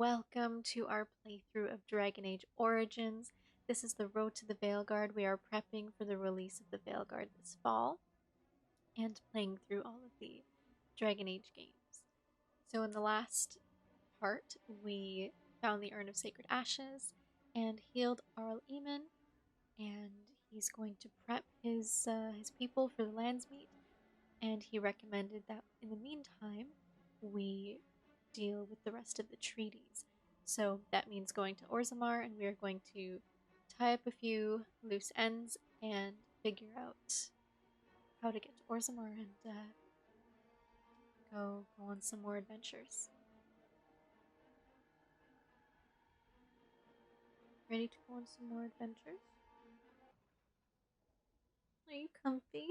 welcome to our playthrough of Dragon Age Origins. This is the road to the Veilguard. We are prepping for the release of the Veilguard this fall and playing through all of the Dragon Age games. So in the last part, we found the Urn of Sacred Ashes and healed Arl Eamon, and he's going to prep his people for the Landsmeet, and he recommended that in the meantime we deal with the rest of the treaties. So that means going to Orzammar, and we are going to tie up a few loose ends and figure out how to get to Orzammar and go on some more adventures. Ready to go on some more adventures? Are you comfy?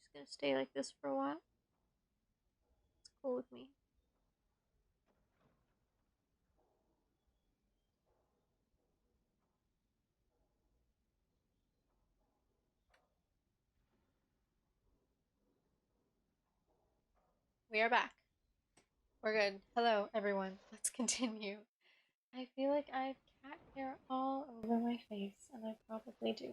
Just gonna stay like this for a while? It's cool with me. We are back. We're good. Hello, everyone. Let's continue. I feel like I have cat hair all over my face, and I probably do.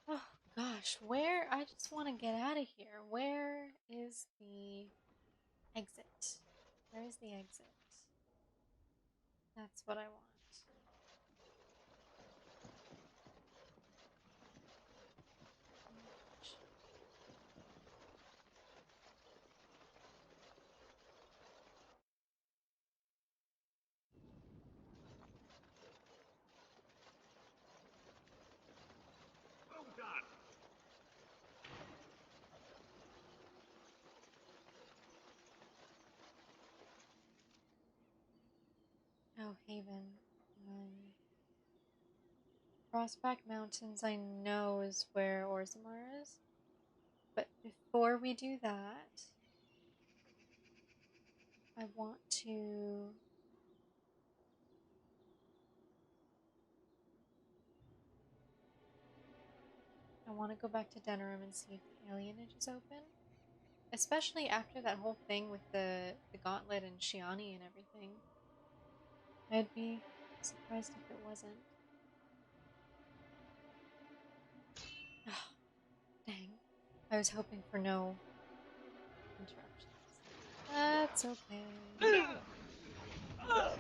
Oh gosh, where? I just want to get out of here. Where is the exit? Where is the exit? That's what I want. Well done. Oh, Haven. Frostback Mountains I know is where Orzammar is. But before we do that, I want to... I want to go back to Denerim and see if the alienage is open. Especially after that whole thing with the gauntlet and Shiani and everything. I'd be surprised if it wasn't. Oh, dang. I was hoping for no interruptions. That's okay. As you say. Oh.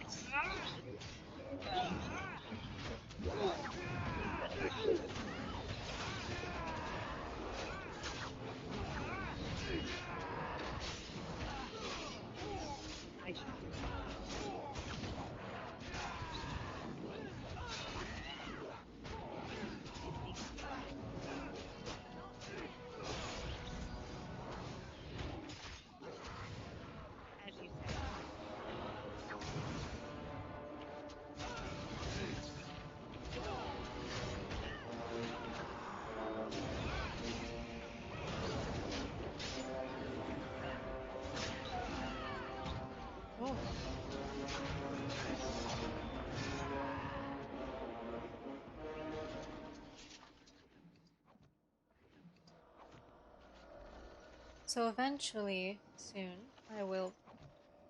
So eventually, soon, I will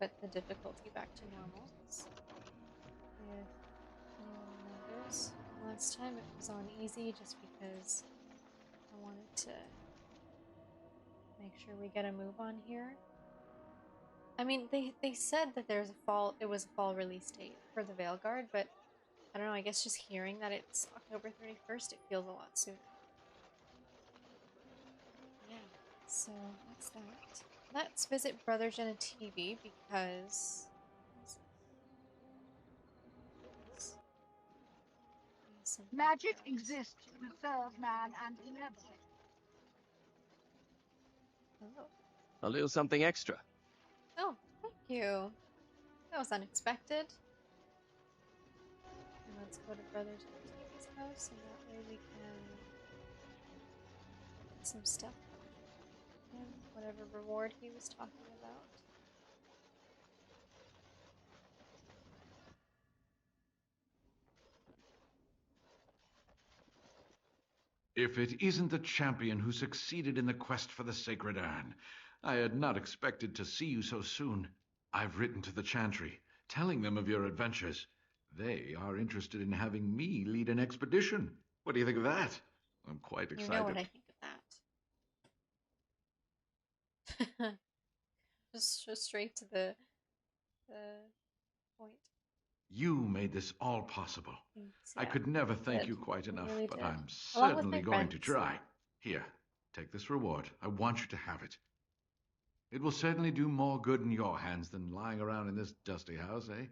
put the difficulty back to normal. If anyone remembers, last time it was on easy just because I wanted to make sure we get a move on here. I mean, they said that it was a fall release date for the Veilguard, but I don't know, I guess just hearing that it's October 31st, it feels a lot sooner. Yeah, so that's that. Let's visit Brother Genetivi because... Magic exists to serve man and humanity. Oh. A little something extra. Oh, thank you. That was unexpected. And let's go to Brother Genetivi's house, and that way we can get some stuff from him, whatever reward he was talking about. If it isn't the champion who succeeded in the quest for the sacred urn, I had not expected to see you so soon. I've written to the Chantry, telling them of your adventures. They are interested in having me lead an expedition. What do you think of that? I'm quite You know what excited. I think of that. Just straight to the point. You made this all possible. Thanks, I yeah. could never You thank did. you quite You enough, really but did. I'm Along with certainly my going to friends. try. Here, take this reward. I want you to have it. It will certainly do more good in your hands than lying around in this dusty house, eh?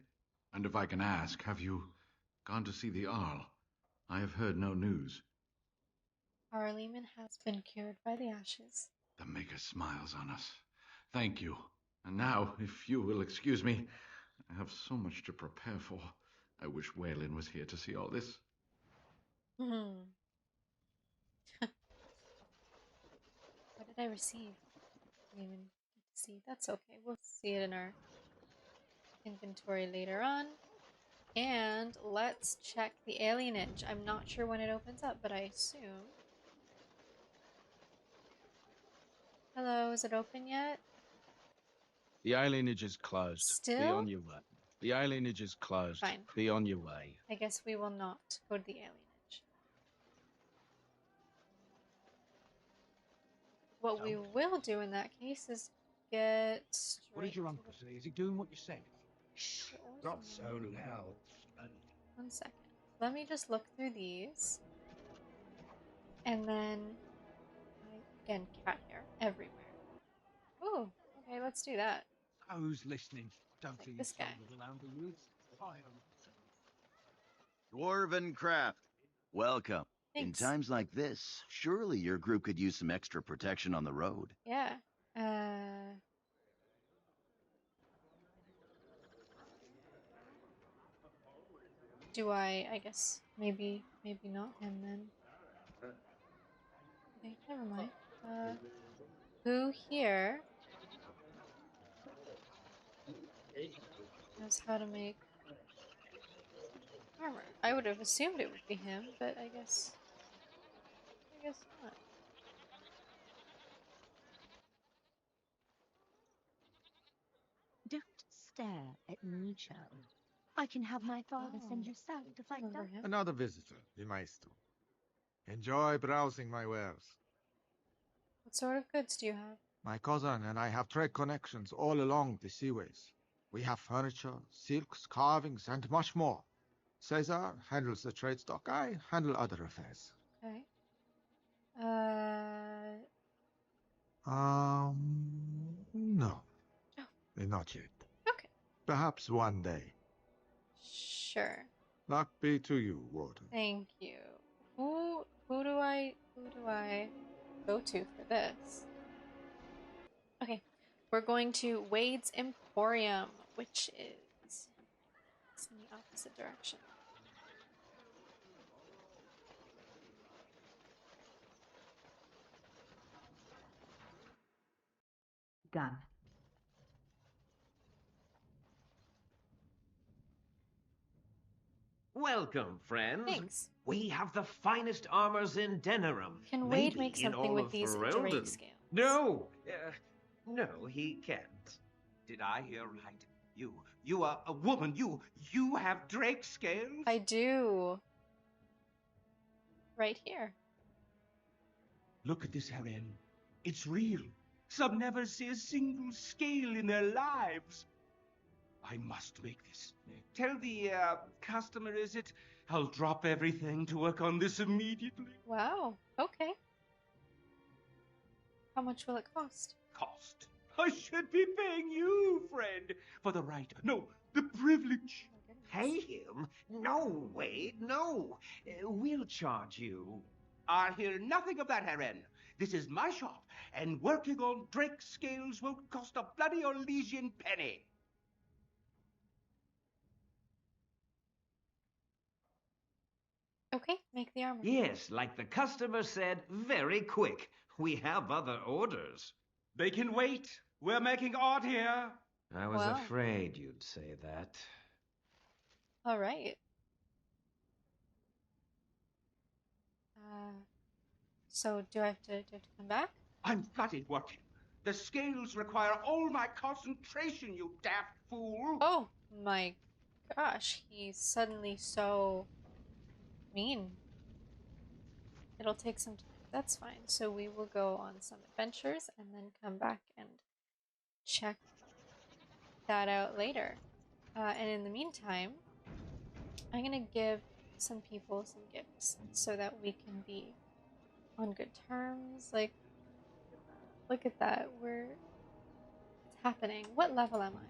And if I can ask, have you gone to see the Arl? I have heard no news. Our Lehman has been cured by the ashes. The Maker smiles on us. Thank you. And now, if you will excuse me, I have so much to prepare for. I wish Waylon was here to see all this. Hmm. What did I receive? Didn't even get to see. That's okay. We'll see it in our inventory later on. And let's check the alienage. I'm not sure when it opens up, but I assume. Hello, is it open yet? The alienage is closed. Be Still? on your way. The alienage is closed. Fine. Be on your way. I guess we will not go to the alienage. What we will do in that case is get straight. What did your uncle say? Is he doing what you said? Shh, Not so loud. one second. Let me just look through these. And then, again, cat hair everywhere. Ooh, okay, let's do that. Who's listening? Don't Like leave this guy. soldiers around the youths. Dwarven craft, welcome. In Thanks. times like this, surely your group could use some extra protection on the road. Yeah. Do I guess maybe not him then. Okay, never mind. Who here knows how to make armor? I would have assumed it would be him, but I guess not. Don't stare at me, child. I can have my father send Oh, you south to fight remember dark. him? Another visitor, the maestro. Enjoy browsing my wares. What sort of goods do you have? My cousin and I have trade connections all along the seaways. We have furniture, silks, carvings, and much more. Caesar handles the trade stock. I handle other affairs. Okay. No. Oh. Not yet. Okay. Perhaps one day. Sure. Luck be to you, Warden. Thank you. Who do I go to for this? Okay. We're going to Wade's Emporium, which is in the opposite direction. Done. Welcome, friends. Thanks. We have the finest armors in Denerim. Can Wade maybe make in something all with of these Ferelden. Drake scales? No, no, he can't. Did I hear right? You are a woman. You have Drake scales? I do. Right here. Look at this heron. It's real. Some never see a single scale in their lives. I must make this. Tell the customer, is it? I'll drop everything to work on this immediately. Wow. Okay. How much will it cost? Cost. I should be paying you, friend, for the right, no, the privilege. Pay him? No, Wade, no. We'll charge you. I hear nothing of that, Heron. This is my shop, and working on Drake scales won't cost a bloody Orlesian penny. Okay, make the armor. Yes, like the customer said, very quick. We have other orders. They can wait. We're making art here. I was Wow. afraid you'd say that. All right. So do I have to come back? I'm flooded, what? The scales require all my concentration, you daft fool! Oh my gosh, he's suddenly so mean. It'll take some time. That's fine. So we will go on some adventures and then come back and check that out later. And in the meantime, I'm gonna give some people some gifts so that we can be on good terms. Like, look at that. It's happening. What level am I?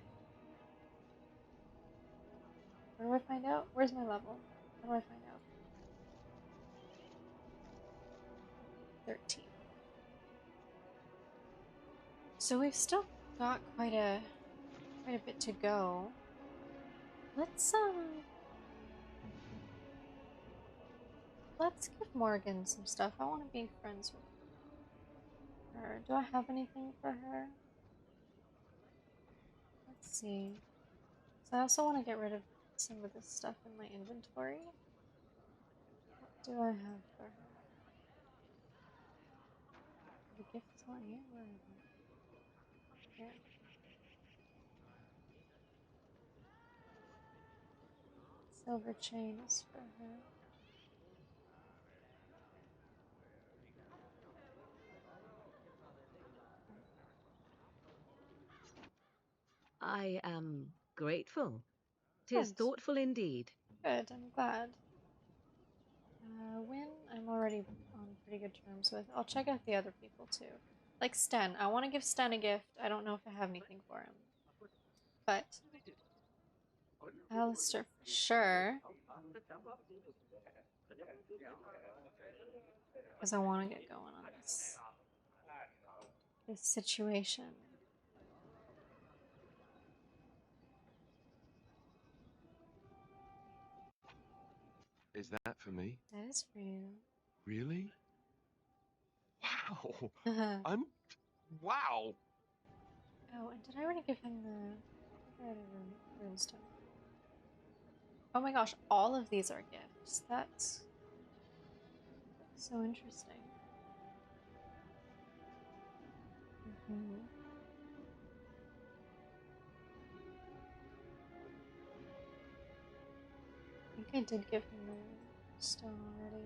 Where do I find out? Where's my level? How do I find out? 13. So we've still got quite a bit to go. Let's give Morgan some stuff. I want to be friends with her. Do I have anything for her? Let's see. So I also want to get rid of some of this stuff in my inventory. What do I have for her? The gifts on here? Where are they? Here. Silver chain is for her. I am grateful. 'Tis Good. thoughtful indeed. Good, I'm glad. Win, I'm already on pretty good terms with. I'll check out the other people too. Like Sten. I want to give Sten a gift. I don't know if I have anything for him. But Alistair for sure. Because I want to get going on this situation. Is that for me? That is for you. Really? Wow. Oh, Wow. and did I already give him the... I think I already runestone. Oh my gosh, all of these are gifts. That's so interesting. I think I did give him the stone already.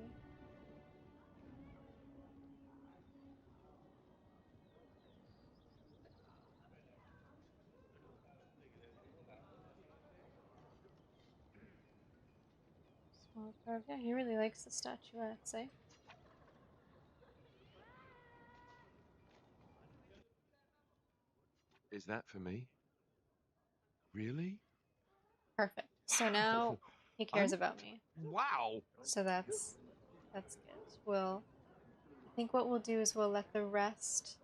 Small carve. Yeah, he really likes the statuettes, eh? Is that for me? Really? Perfect. So now he cares about me. Wow. So that's good. I think what we'll do is we'll let the rest...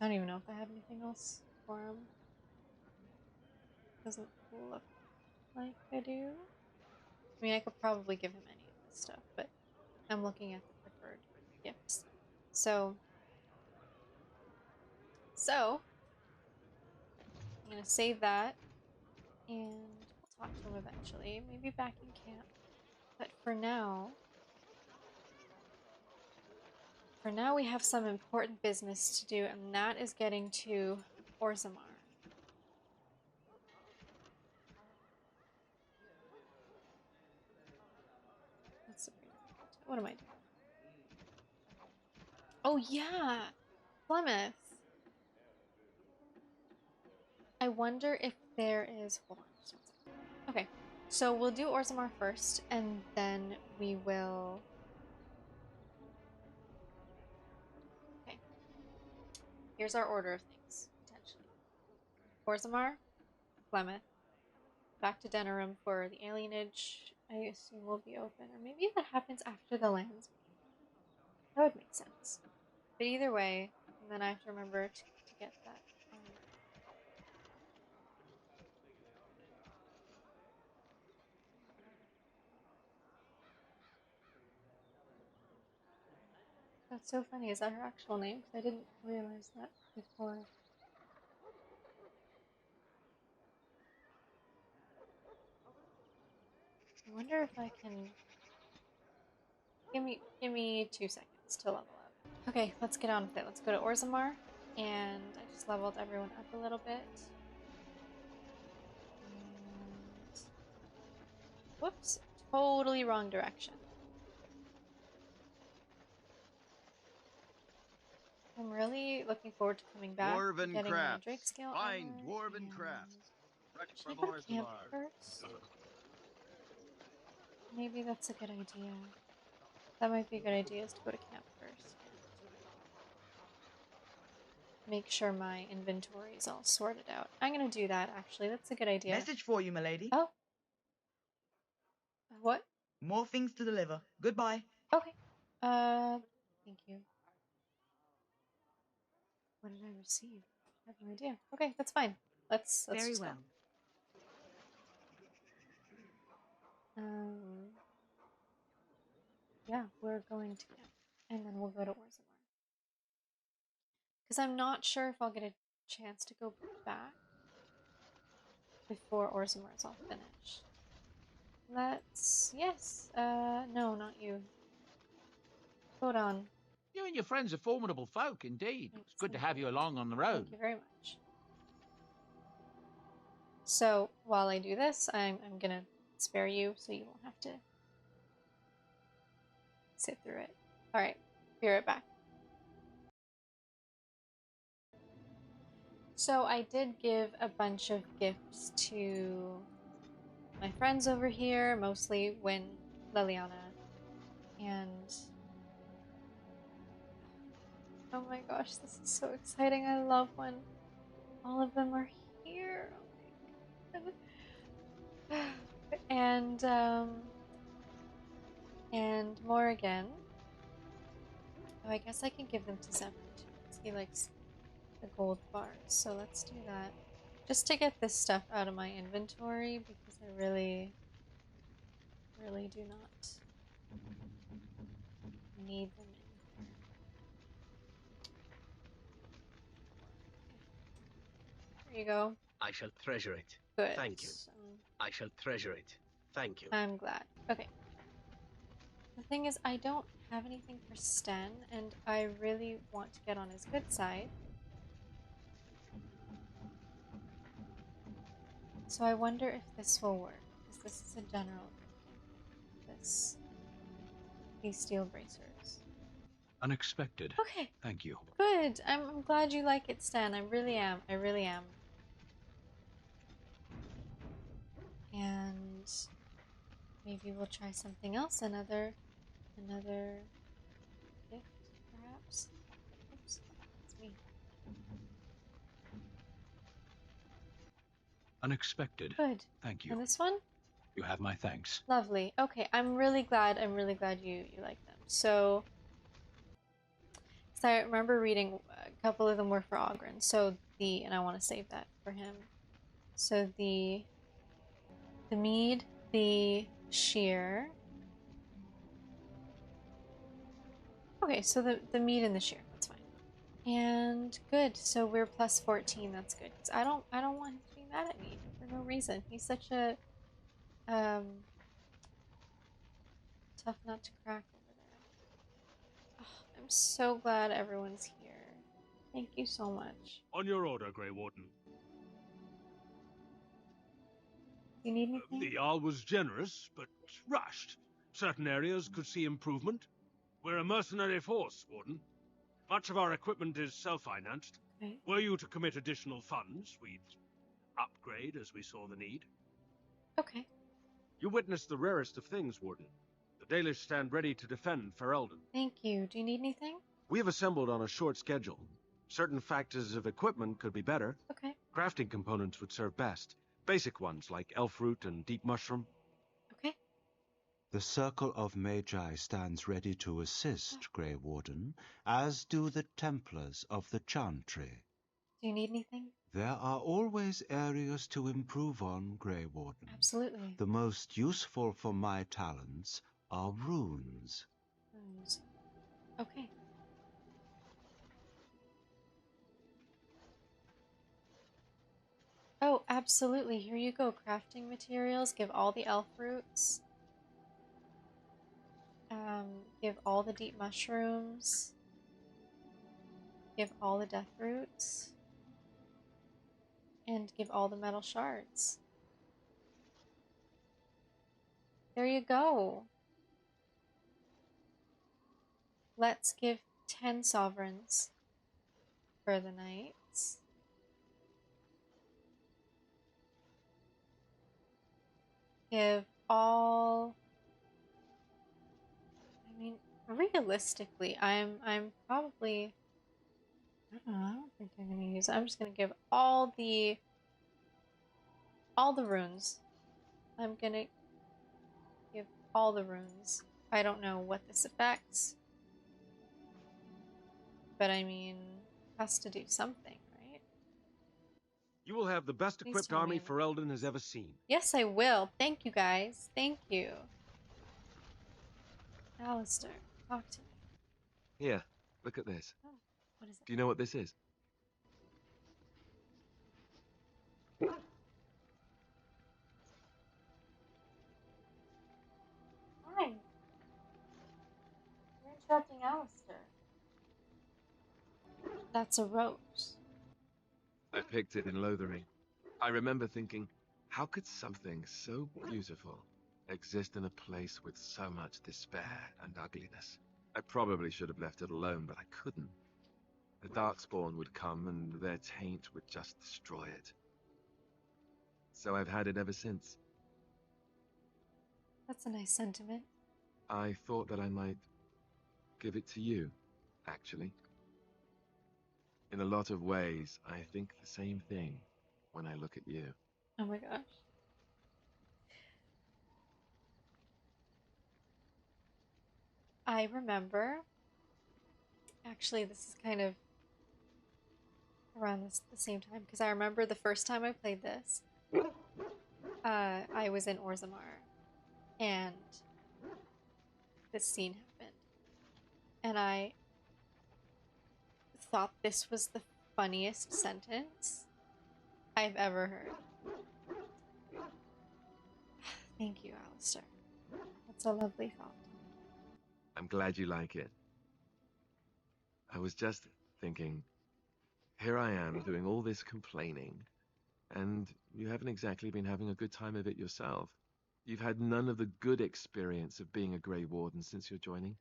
I don't even know if I have anything else for him. Doesn't look like I do. I mean, I could probably give him any of this stuff, but I'm looking at the preferred gifts. So I'm gonna save that, and we'll talk to him eventually, maybe back in camp. But for now, we have some important business to do, and that is getting to Orzammar. What am I doing? Oh yeah, Plymouth. I wonder if there is... Hold on just 1 second. Okay, so we'll do Orzammar first, and then we will... Okay. Here's our order of things, potentially. Orzammar, Plymouth, back to Denerim for the alienage, I assume will be open. Or maybe that happens after the lands meeting. That would make sense. But either way, and then I have to remember to get that armor. That's so funny. Is that her actual name? Because I didn't realize that before. I wonder if I can... Give me 2 seconds to level up. Okay, let's get on with it. Let's go to Orzammar, and I just leveled everyone up a little bit. And... whoops, totally wrong direction. I'm really looking forward to coming back, Dwarven getting my crafts. Drake scale Fine armor, dwarven and... crafts. should I go to camp first? Maybe that's a good idea. That might be a good idea, is to go to camp first. Make sure my inventory is all sorted out. I'm gonna do that, actually. That's a good idea. Message for you, milady. Oh. What? More things to deliver. Goodbye. Okay. Thank you. What did I receive? I have no idea. Okay, that's fine. Let's Very just well. Go. Yeah, we're going to camp, and then we'll go to Orzammar. Because I'm not sure if I'll get a chance to go back before Orzammar is all finished. Yes, no, not you. Hold on. You and your friends are formidable folk, indeed. It's good to have you along on the road. Thank you very much. So, while I do this, I'm gonna spare you so you won't have to sit through it. Alright, be right back. So I did give a bunch of gifts to my friends over here, mostly Liliana, and oh my gosh, this is so exciting. I love when all of them are here. Oh my god. And Morrigan. Oh, I guess I can give them to Zevran too, because he likes the gold bars. So let's do that. Just to get this stuff out of my inventory, because I really do not need them in here. There you go. I shall treasure it. Good. Thank you. I shall treasure it. Thank you. I'm glad. Okay. The thing is, I don't have anything for Sten, and I really want to get on his good side. So I wonder if this will work, because this is a general gifting. These steel bracers. Unexpected. Okay. Thank you. Good. I'm glad you like it, Stan. I really am. I really am. And maybe we'll try something else. Another gift, perhaps. Oops, that's me. Unexpected. Good. Thank you. And this one? You have my thanks. Lovely. Okay, I'm really glad you like them. So, I remember reading a couple of them were for Ogren. So and I want to save that for him. So the mead, the shear. Okay, so the mead and the shear, that's fine. And good. So we're plus 14. That's good. 'Cause I don't want him to be mad at me for no reason. He's such a tough nut to crack over there. Oh, I'm so glad everyone's here. Thank you so much. On your order, Grey Warden. Do you need anything? The Jarl was generous, but rushed. Certain areas could see improvement. We're a mercenary force, Warden. Much of our equipment is self-financed. Okay. Were you to commit additional funds, we'd upgrade as we saw the need. Okay. You witnessed the rarest of things, Warden. The Dalish stand ready to defend Ferelden. Thank you. Do you need anything? We have assembled on a short schedule. Certain factors of equipment could be better. Okay. Crafting components would serve best. Basic ones like elf root and deep mushroom. Okay. The Circle of Magi stands ready to assist, Grey Warden, as do the Templars of the Chantry. Do you need anything? There are always areas to improve on, Grey Warden. Absolutely. The most useful for my talents are runes. Runes. Okay. Oh, absolutely. Here you go. Crafting materials. Give all the elf roots. Give all the deep mushrooms. Give all the death roots. And give all the metal shards. There you go. Let's give 10 sovereigns for the knights. Give all... I mean, realistically, I'm probably... I don't know, I don't think I'm gonna use it. I'm just gonna give all the runes. I'm gonna give all the runes. I don't know what this affects. But I mean, has to do something, right? You will have the best Please equipped tell me army I'm- Ferelden has ever seen. Yes, I will. Thank you, guys. Thank you. Alistair, talk to me. Here, look at this. Oh, what is it? Do you know what this is? Why? You're interrupting Alistair. That's a rose. I picked it in Lothering. I remember thinking, how could something so beautiful exist in a place with so much despair and ugliness? I probably should have left it alone, but I couldn't. The Darkspawn would come and their taint would just destroy it. So I've had it ever since. That's a nice sentiment. I thought that I might give it to you, actually. In a lot of ways, I think the same thing when I look at you. Oh my gosh. I remember, actually this is kind of around the same time, because I remember the first time I played this, I was in Orzammar, and this scene happened, and I thought this was the funniest sentence I've ever heard. Thank you, Alistair. That's a lovely thought. I'm glad you like it. I was just thinking, here I am doing all this complaining, and you haven't exactly been having a good time of it yourself. You've had none of the good experience of being a Grey Warden since your joining.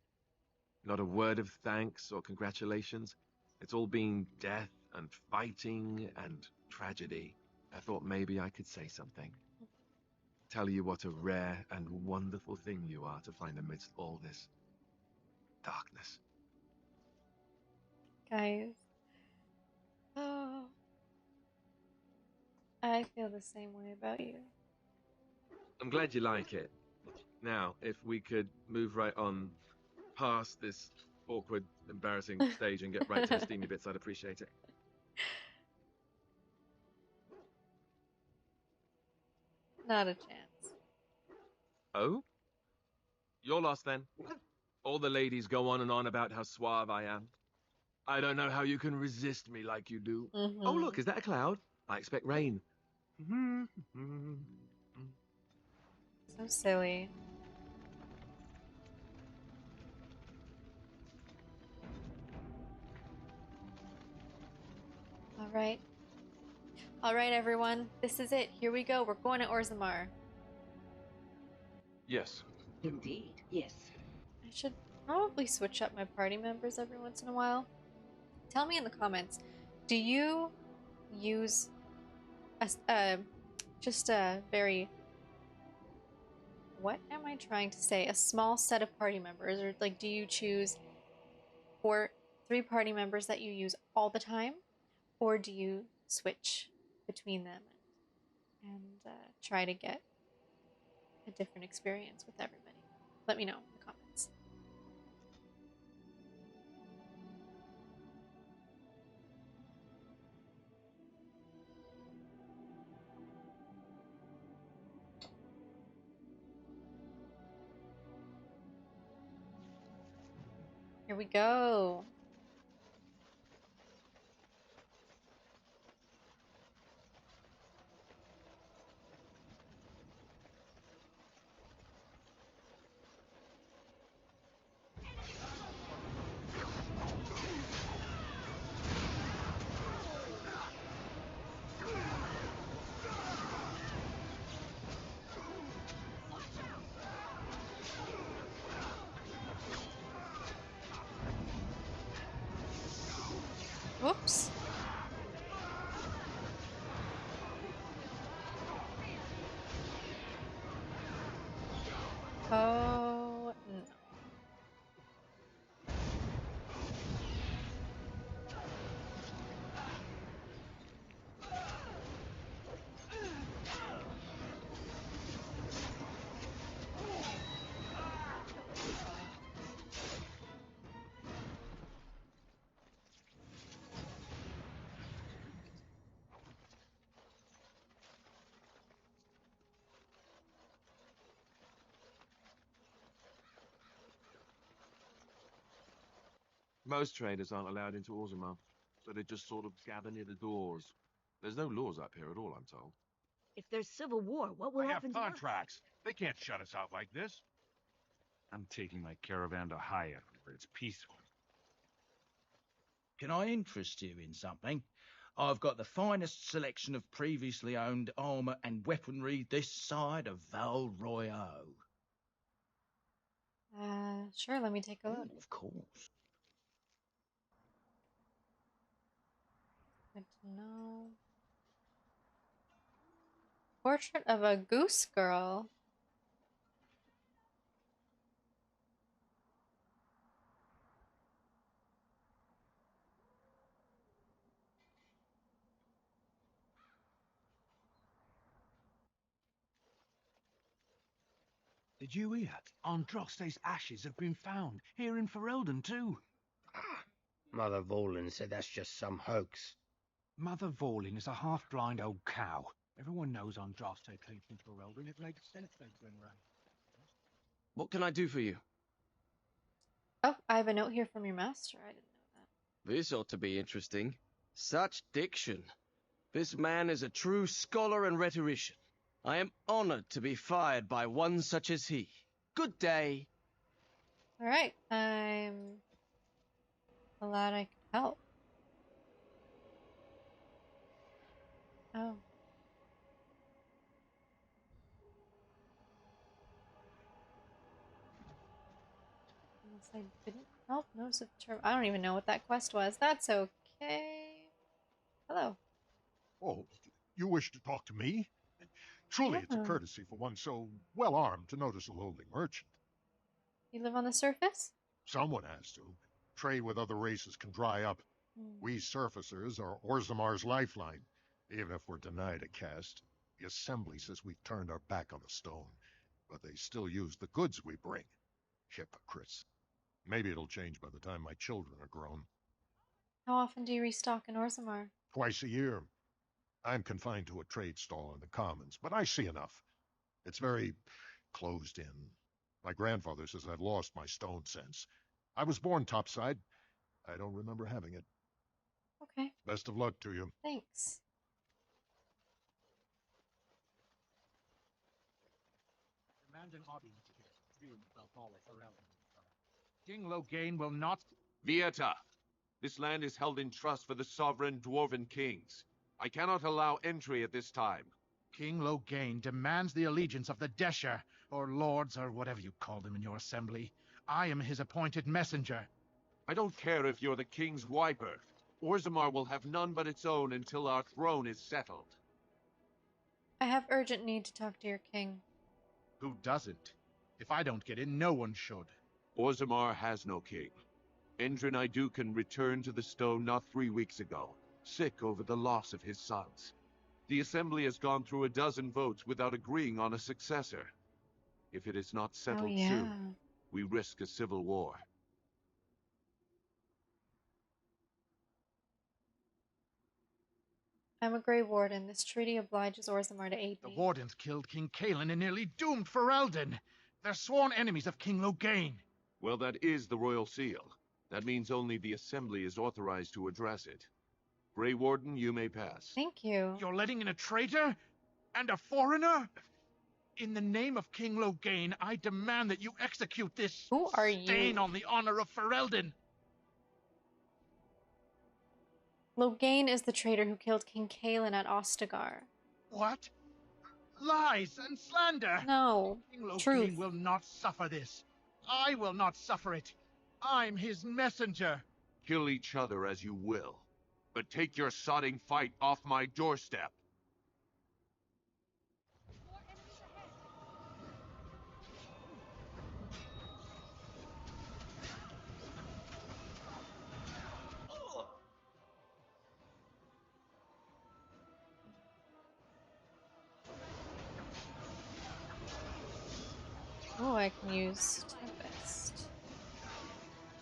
Not a word of thanks or congratulations. It's all been death and fighting and tragedy. I thought maybe I could say something. Tell you what a rare and wonderful thing you are to find amidst all this darkness. Guys. Oh. I feel the same way about you. I'm glad you like it. Now, if we could move right on past this awkward, embarrassing stage and get right to the steamy bits, I'd appreciate it. Not a chance. Oh? You're lost then. All the ladies go on and on about how suave I am. I don't know how you can resist me like you do. Mm-hmm. Oh, look, is that a cloud? I expect rain. So silly. Alright. Alright, everyone. This is it. Here we go. We're going to Orzammar. Yes. Indeed, yes. I should probably switch up my party members every once in a while. Tell me in the comments, do you use just a very... What am I trying to say? A small set of party members? Or like, do you choose 3 party members that you use all the time? Or do you switch between them and try to get a different experience with everybody? Let me know in the comments. Here we go. Whoops. Oh, no. Most traders aren't allowed into Orzammar, so they just sort of gather near the doors. There's no laws up here at all, I'm told. If there's civil war, what will I have happen to us? contracts. They can't shut us out like this. I'm taking my caravan to Haya, where it's peaceful. Can I interest you in something? I've got the finest selection of previously owned armour and weaponry this side of Val Royale. Sure, let me take a look. Of course. Good to know. Portrait of a goose girl. Did you hear? Androste's ashes have been found, here in Ferelden too. Mother Volin said that's just some hoax. Mother Volin is a half-blind old cow. Everyone knows Andraste came from Ferelden. It makes sense they bring around. What can I do for you? Oh, I have a note here from your master. I didn't know that. This ought to be interesting. Such diction. This man is a true scholar and rhetorician. I am honored to be fired by one such as he. Good day. All right, I'm glad I could help. Oh. Unless I didn't help. Notice of term. I don't even know what that quest was. That's okay. Hello. Oh, you wish to talk to me? Truly, it's a Yeah. courtesy for one so well armed to notice a lowly merchant. You live on the surface? Someone has to. Trade with other races can dry up. We surfacers are Orzammar's lifeline. Even if we're denied a caste, the Assembly says we've turned our back on the stone, but they still use the goods we bring. Hypocrites. Maybe it'll change by the time my children are grown. How often do you restock in Orzammar? Twice a year. I'm confined to a trade stall in the Commons, but I see enough. It's very closed in. My grandfather says I've lost my stone sense. I was born topside. I don't remember having it. Okay. Best of luck to you. Thanks. King Loghain will not... Vieta! This land is held in trust for the sovereign dwarven kings. I cannot allow entry at this time. King Loghain demands the allegiance of the Desher, or lords, or whatever you call them in your assembly. I am his appointed messenger. I don't care if you're the king's wiper. Orzammar will have none but its own until our throne is settled. I have urgent need to talk to your king. Who doesn't? If I don't get in, no one should. Orzammar has no king. Endrin Idukan returned to the stone not 3 weeks ago, sick over the loss of his sons. The Assembly has gone through a dozen votes without agreeing on a successor. If it is not settled soon, we risk a civil war. I'm a Grey Warden. This treaty obliges Orzammar to aid The me. Wardens killed King Kaelin and nearly doomed Ferelden. They're sworn enemies of King Loghain. Well, that is the Royal Seal. That means only the Assembly is authorized to address it. Grey Warden, you may pass. Thank you. You're letting in a traitor? And a foreigner? In the name of King Loghain, I demand that you execute this stain on the honor of Ferelden. Loghain is the traitor who killed King Kaelin at Ostagar. What? Lies and slander! No. King Loghain Truth. will not suffer this. I will not suffer it. I'm his messenger. Kill each other as you will. but take your sodding fight off my doorstep. Oh, I can use Tempest.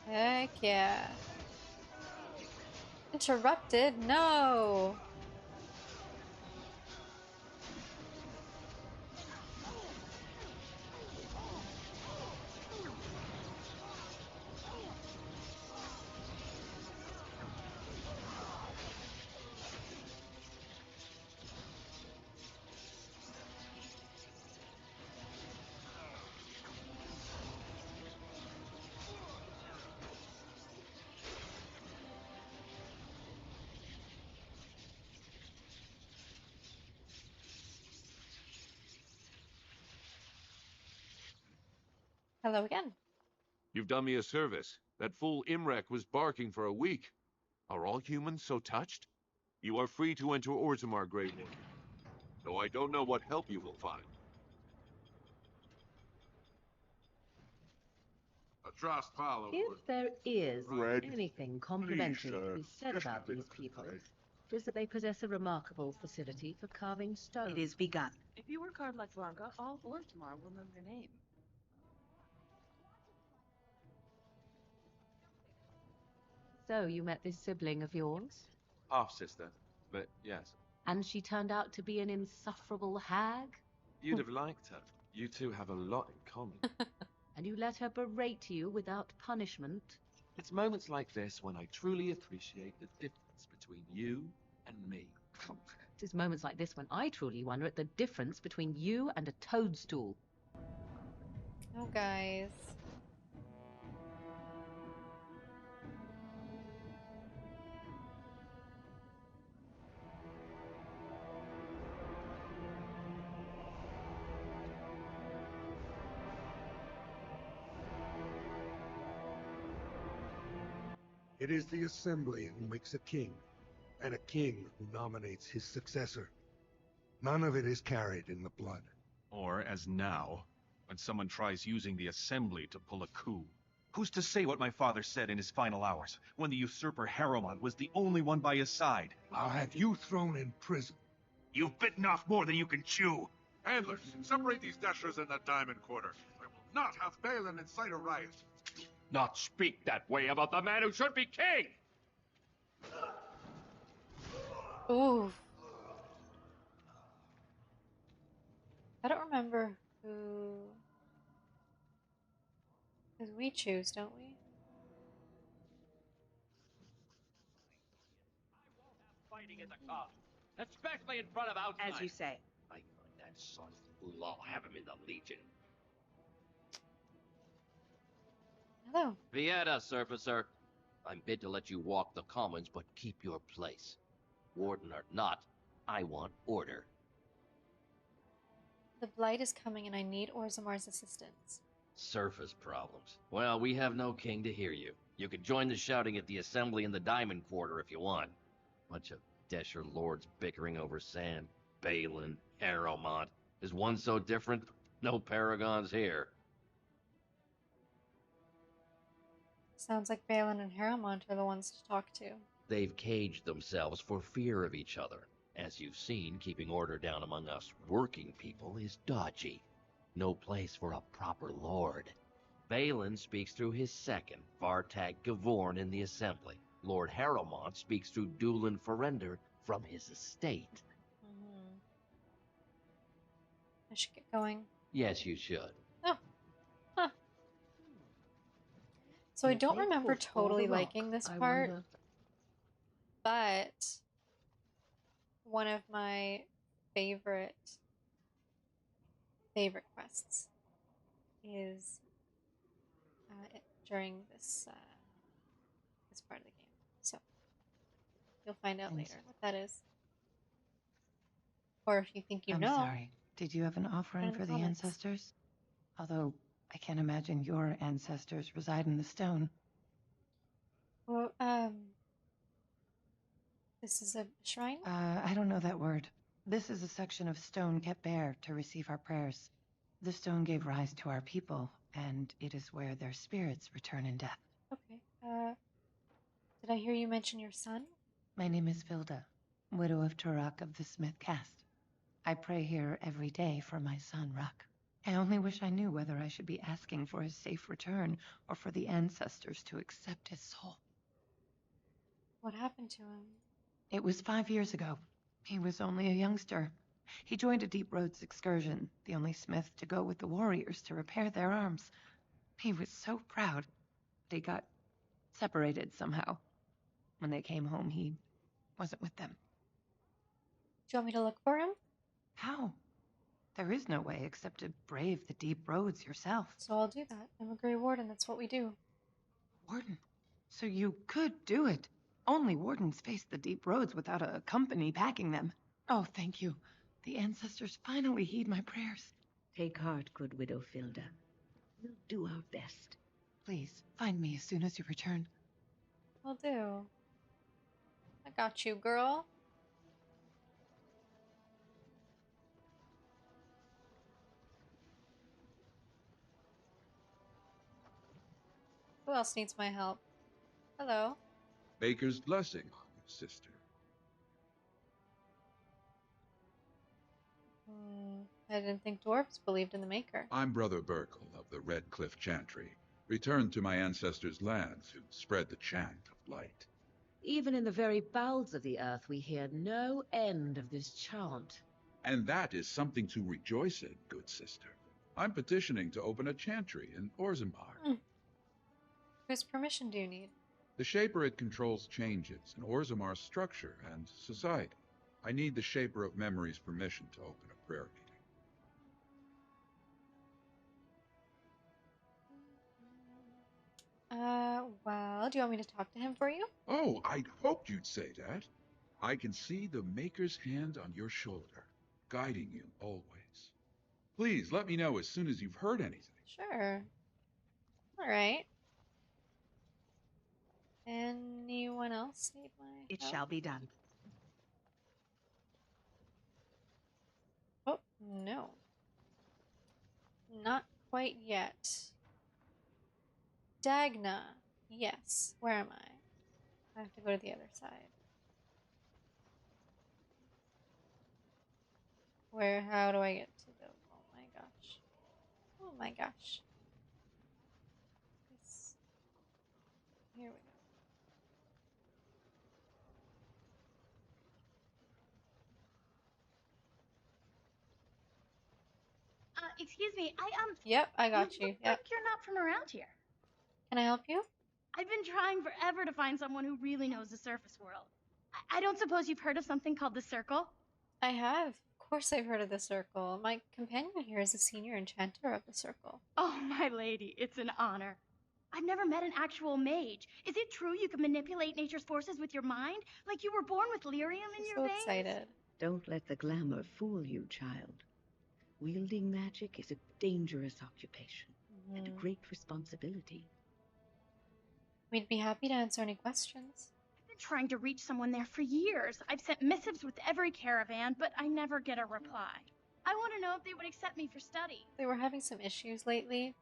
Heck yeah. Interrupted? No! Hello again. You've done me a service. That fool Imrek was barking for a week. Are all humans so touched? You are free to enter Orzammar, Grey Warden. Though I don't know what help you will find. If there is anything complimentary to be said about these people, it is that they possess a remarkable facility for carving stone. It is begun. If you work hard like Blanca, all Orzammar will know your name. So you met this sibling of yours? Half-sister, but yes. And she turned out to be an insufferable hag? You'd have liked her. You two have a lot in common. And you let her berate you without punishment? It's moments like this when I truly appreciate the difference between you and me. It is moments like this when I truly wonder at the difference between you and a toadstool. Oh, guys. It is the Assembly who makes a king, and a king who nominates his successor. None of it is carried in the blood. Or, as now, when someone tries using the Assembly to pull a coup. Who's to say what my father said in his final hours, when the usurper Harrowmont was the only one by his side? I'll have you thrown in prison. You've bitten off more than you can chew! Handlers, separate these dashers in the Diamond Quarter. I will not have Balin incite a riot. Not speak that way about the man who should be king! Ooh. I don't remember who... Because we choose, don't we? Fighting in the cause, especially in front of outsiders. As you say. I find that son of a fool. I'll have him in the Legion. Hello. Vieta, Surfacer. I'm bid to let you walk the commons, but keep your place. Warden or not, I want order. The Blight is coming and I need Orzammar's assistance. Surface problems. Well, we have no king to hear you. You can join the shouting at the Assembly in the Diamond Quarter if you want. Bunch of Desher lords bickering over sand. Balin, Harrowmont. Is one so different? No paragons here. Sounds like Balin and Harrowmont are the ones to talk to. They've caged themselves for fear of each other. As you've seen, keeping order down among us working people is dodgy. No place for a proper lord. Balin speaks through his second, Vartag Gavorn, in the Assembly. Lord Harrowmont speaks through Dulin Ferender from his estate. I should get going. Yes, you should. Oh. Huh. So I don't remember totally liking this part, but one of my favorite quests is during this this part of the game. So you'll find out later what that is, or if you think you I'm know. sorry. Did you have an offering for the ancestors? Although I can't imagine your ancestors reside in the stone. Well, This is a shrine? I don't know that word. This is a section of stone kept bare to receive our prayers. The stone gave rise to our people, and it is where their spirits return in death. Okay. Did I hear you mention your son? My name is Vilda, widow of Turak of the Smith caste. I pray here every day for my son, Rak. I only wish I knew whether I should be asking for his safe return or for the ancestors to accept his soul. What happened to him? It was 5 years ago. He was only a youngster. He joined a Deep Roads excursion, the only smith to go with the warriors to repair their arms. He was so proud, but he got separated somehow. When they came home, he wasn't with them. Do you want me to look for him? How? There is no way except to brave the Deep Roads yourself. So I'll do that. I'm a Grey Warden, that's what we do. Warden? So you could do it. Only wardens face the Deep Roads without a company backing them. Oh, thank you. The ancestors finally heed my prayers. Take heart, good widow Filda. We'll do our best. Please, find me as soon as you return. Will do. I got you, girl. Who else needs my help? Hello. Baker's blessing on you, sister. I didn't think dwarves believed in the Maker. I'm Brother Burkle of the Red Cliff Chantry, returned to my ancestors' lands who spread the chant of light. Even in the very bowels of the earth, we hear no end of this chant. And that is something to rejoice in, good sister. I'm petitioning to open a chantry in Orzammar. Whose permission do you need? The Shaper controls changes in Orzammar's structure and society. I need the Shaper of Memory's permission to open a prayer meeting. Well, do you want me to talk to him for you? Oh, I'd hoped you'd say that. I can see the Maker's hand on your shoulder, guiding you always. Please let me know as soon as you've heard anything. Sure. All right. Anyone else need my help? It shall be done. Oh, no. Not quite yet. Dagna. Yes. Where am I? I have to go to the other side. How do I get to the, oh my gosh. Oh my gosh. Here we go. Excuse me, Yep, I got you. Look Yep. like you're not from around here. Can I help you? I've been trying forever to find someone who really knows the surface world. I don't suppose you've heard of something called the Circle? I have. Of course I've heard of the Circle. My companion here is a senior enchanter of the Circle. Oh, my lady, it's an honor. I've never met an actual mage. Is it true you can manipulate nature's forces with your mind? Like you were born with lyrium in your veins? So excited. Don't let the glamour fool you, child. Wielding magic is a dangerous occupation and a great responsibility. We'd be happy to answer any questions. I've been trying to reach someone there for years. I've sent missives with every caravan, but I never get a reply. I want to know if they would accept me for study. They were having some issues lately.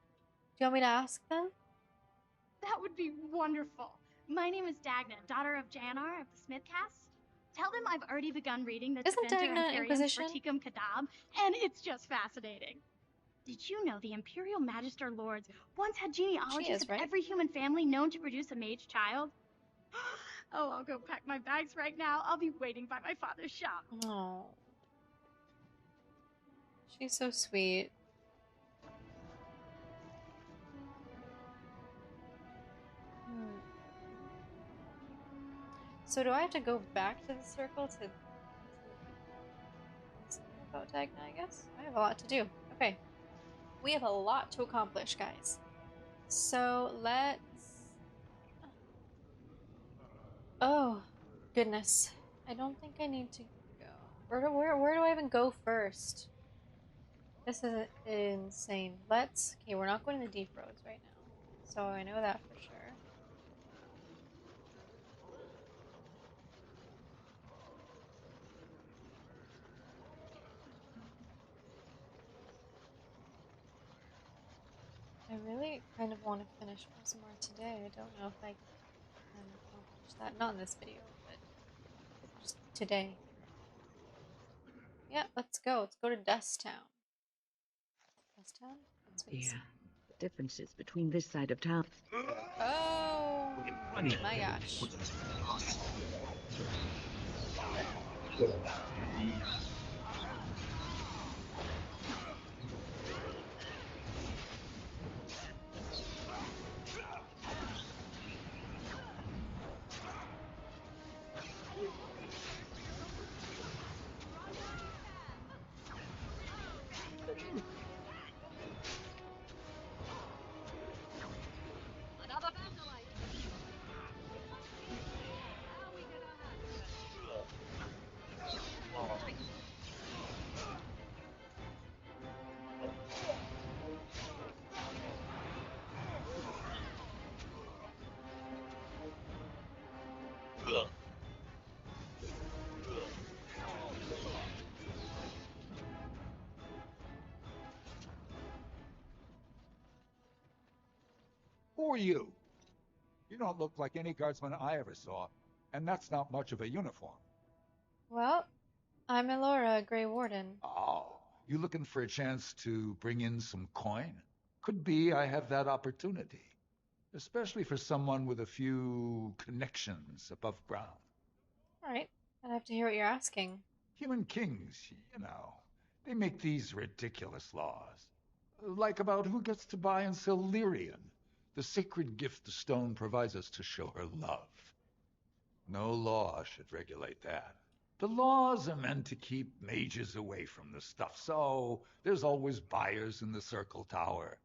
Do you want me to ask them? That would be wonderful. My name is Dagna, daughter of Janar of the Smith caste. Tell them I've already begun reading the Isn't Defender Dagna Imperium Inquisition? Verticum Kadab, and it's just fascinating. Did you know the Imperial Magister Lords once had genealogies of every human family known to produce a mage child? Oh, I'll go pack my bags right now. I'll be waiting by my father's shop. Oh. She's so sweet. So do I have to go back to the Circle to about Dagna, I guess? I have a lot to do. Okay. We have a lot to accomplish, guys. So let's... Oh, goodness. I don't think I need to go. Where do I even go first? This is insane. Okay, we're not going to the Deep Roads right now. So I know that for sure. I kind of want to finish Orzammar today. I don't know if I can accomplish that. Not in this video, but just today. Yeah, let's go. Let's go to Dust Town. Dust Town? That's what Yeah, the differences between this side of town. Oh my gosh. Who are you? You don't look like any guardsman I ever saw, and that's not much of a uniform. Well, I'm Elora, Grey Warden. Oh, you looking for a chance to bring in some coin? Could be I have that opportunity, especially for someone with a few connections above ground. Alright, I'd have to hear what you're asking. Human kings, they make these ridiculous laws. Like about who gets to buy and sell lyrium, the sacred gift the stone provides us to show her love. No law should regulate that. The laws are meant to keep mages away from the stuff, so there's always buyers in the Circle Tower.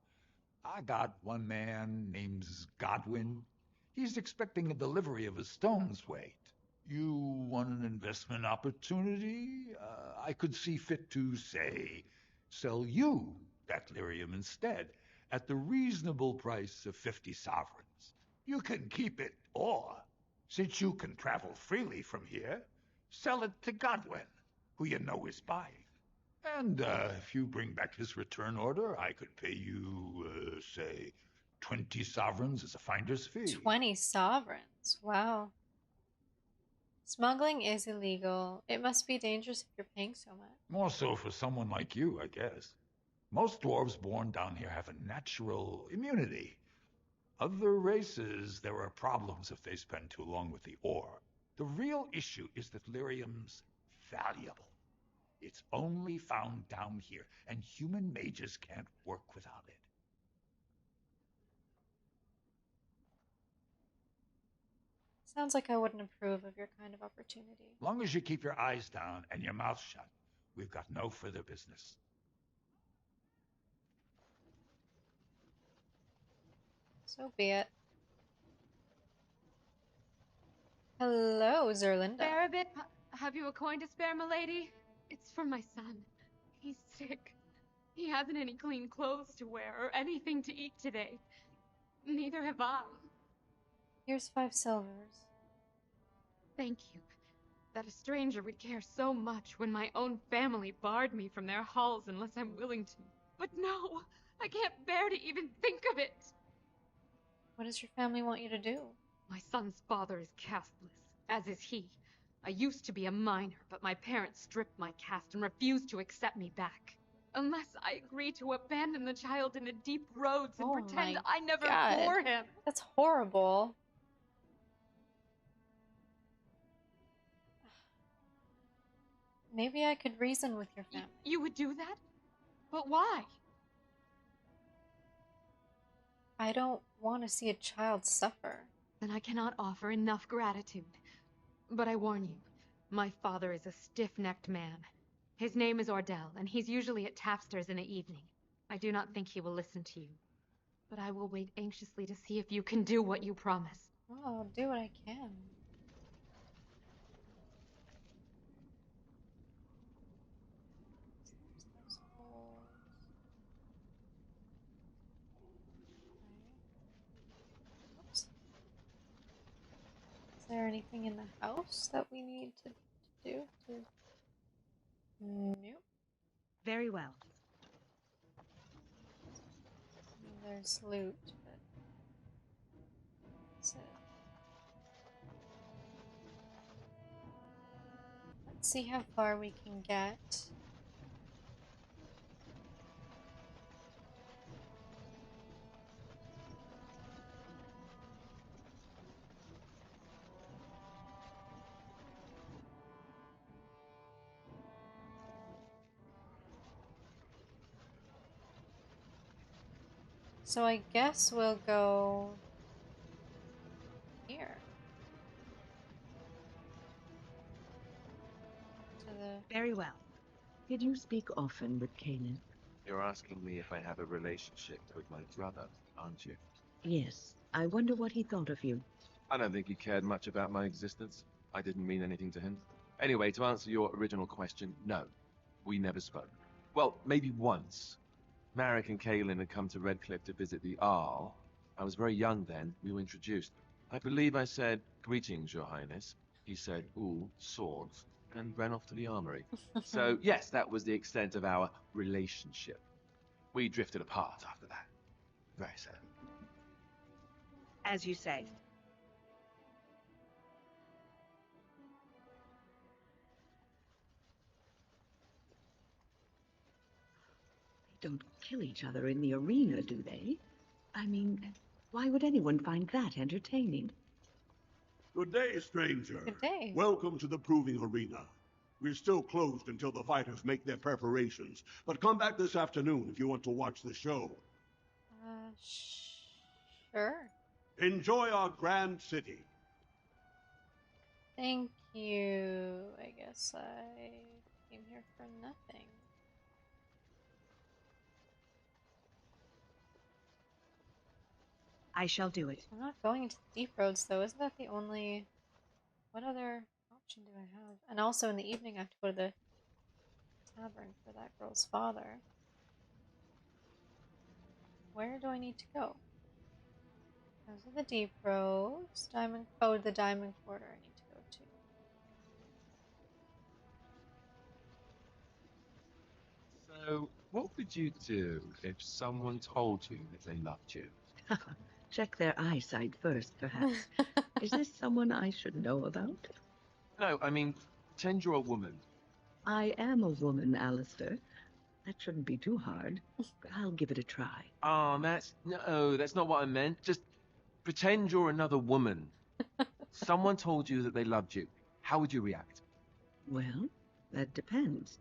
I got one man named Godwin. He's expecting a delivery of a stone's weight. You want an investment opportunity? I could see fit to, say, sell you that lyrium instead, at the reasonable price of 50 sovereigns. You can keep it, or, since you can travel freely from here, sell it to Godwin, who you know is buying. And if you bring back his return order, I could pay you, say, 20 sovereigns as a finder's fee. 20 sovereigns? Wow. Smuggling is illegal. It must be dangerous if you're paying so much. More so for someone like you, I guess. Most dwarves born down here have a natural immunity. Other races, there are problems if they spend too long with the ore. The real issue is that lyrium's valuable. It's only found down here, and human mages can't work without it. Sounds like I wouldn't approve of your kind of opportunity. Long as you keep your eyes down and your mouth shut, we've got no further business. So be it. Hello, Zerlinda. Spare a bit? Have you a coin to spare, milady? It's for my son. He's sick. He hasn't any clean clothes to wear or anything to eat today. Neither have I. Here's 5 silvers. Thank you. That a stranger would care so much when my own family barred me from their halls unless I'm willing to. But no, I can't bear to even think of it. What does your family want you to do? My son's father is casteless, as is he. I used to be a minor, but my parents stripped my caste and refused to accept me back. Unless I agree to abandon the child in the deep roads and pretend I never bore him. That's horrible. Maybe I could reason with your family. You would do that? But why? I don't want to see a child suffer. Then I cannot offer enough gratitude. But I warn you, my father is a stiff-necked man. His name is Ordell, and he's usually at tapsters in the evening. I do not think he will listen to you. But I will wait anxiously to see if you can do what you promised. Oh, I'll do what I can. Oops. Is there anything in the house that we need to do? Nope. Very well. There's loot, but that's it. Let's see how far we can get. So I guess we'll go here. To the... Very well. Did you speak often with Kanan? You're asking me if I have a relationship with my brother, aren't you? Yes. I wonder what he thought of you. I don't think he cared much about my existence. I didn't mean anything to him. Anyway, to answer your original question, no. We never spoke. Well, maybe once. Marek and Kaelin had come to Redcliffe to visit the Arl. I was very young then. We were introduced. I believe I said, "Greetings, Your Highness." He said, "Ooh, swords," and ran off to the armory. So, yes, that was the extent of our relationship. We drifted apart after that. Very sad. As you say. They don't kill each other in the arena, do they? I mean, why would anyone find that entertaining? Good day, stranger. Good day. Welcome to the proving arena. We're still closed until the fighters make their preparations, but come back this afternoon if you want to watch the show. Sure. Enjoy our grand city. Thank you. I guess I came here for nothing. I shall do it. I'm not going into the deep roads, though. Isn't that the only... What other option do I have? And also in the evening I have to go to the tavern for that girl's father. Where do I need to go? Those are the deep roads. The diamond quarter I need to go to. So, what would you do if someone told you that they loved you? Check their eyesight first, perhaps. Is this someone I should know about? No, I mean, pretend you're a woman. I am a woman, Alistair. That shouldn't be too hard. I'll give it a try. Oh, that's not what I meant. Just pretend you're another woman. Someone told you that they loved you. How would you react? Well, that depends.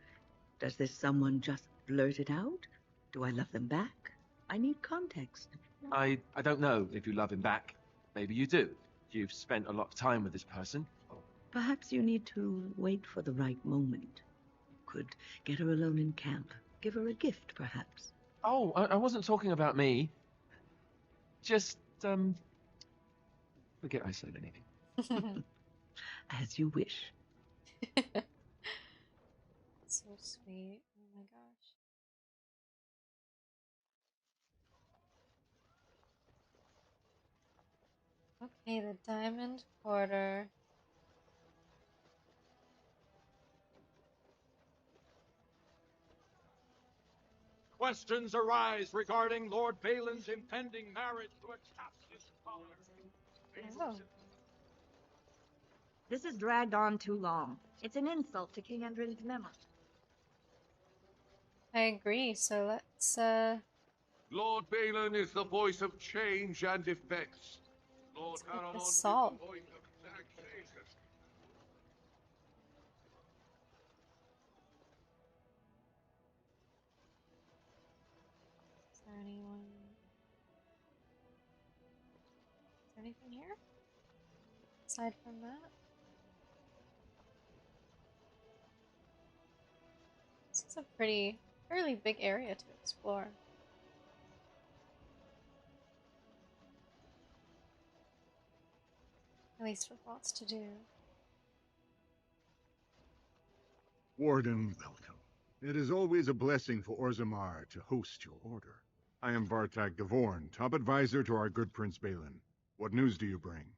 Does this someone just blurt it out? Do I love them back? I need context. I don't know if you love him back. Maybe you do. You've spent a lot of time with this person. Perhaps you need to wait for the right moment. Could get her alone in camp. Give her a gift, perhaps. Oh, I wasn't talking about me. Just, forget I said anything. As you wish. So sweet. Oh my gosh. Okay, the diamond quarter. Questions arise regarding Lord Valen's impending marriage to a captive father. Oh. This has dragged on too long. It's an insult to King Endrin's memory. I agree, so let's, Lord Valen is the voice of change and effects. Lord Harrowmont is the salt. voice of taxation. Is there anyone... Is there anything here? Aside from that? This is a fairly big area to explore. At least with lots to do. Warden, welcome. It is always a blessing for Orzammar to host your order. I am Vartag Gavorn, top advisor to our good Prince Balin. What news do you bring?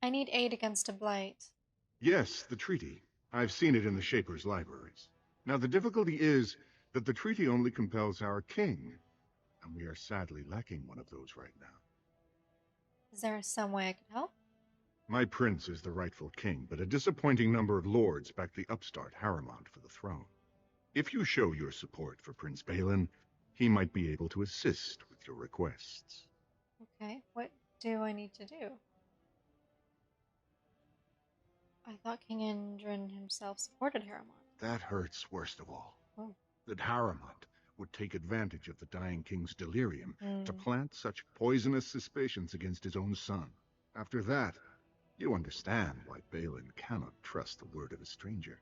I need aid against a blight. Yes, the treaty. I've seen it in the Shaper's libraries. Now the difficulty is that the treaty only compels our king. and we are sadly lacking one of those right now. Is there some way I could help? My prince is the rightful king, but a disappointing number of lords back the upstart Harrimont for the throne. If you show your support for Prince Balin, he might be able to assist with your requests. Okay, what do I need to do? I thought King Indrin himself supported Harrimont. That hurts worst of all. Oh. That Harrimont would take advantage of the dying king's delirium to Mm. plant such poisonous suspicions against his own son. After that, you understand why Balin cannot trust the word of a stranger,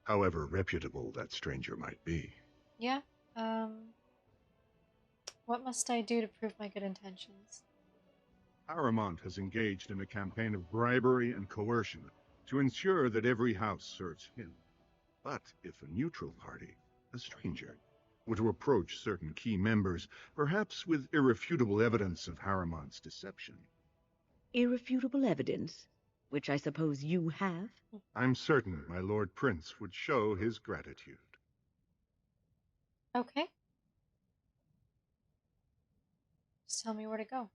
however reputable that stranger might be. Yeah, what must I do to prove my good intentions? Harrimont has engaged in a campaign of bribery and coercion to ensure that every house serves him. But if a neutral party, a stranger, were to approach certain key members, perhaps with irrefutable evidence of Harrimont's deception. Irrefutable evidence, which I suppose you have? I'm certain my Lord Prince would show his gratitude. Okay. Just tell me where to go.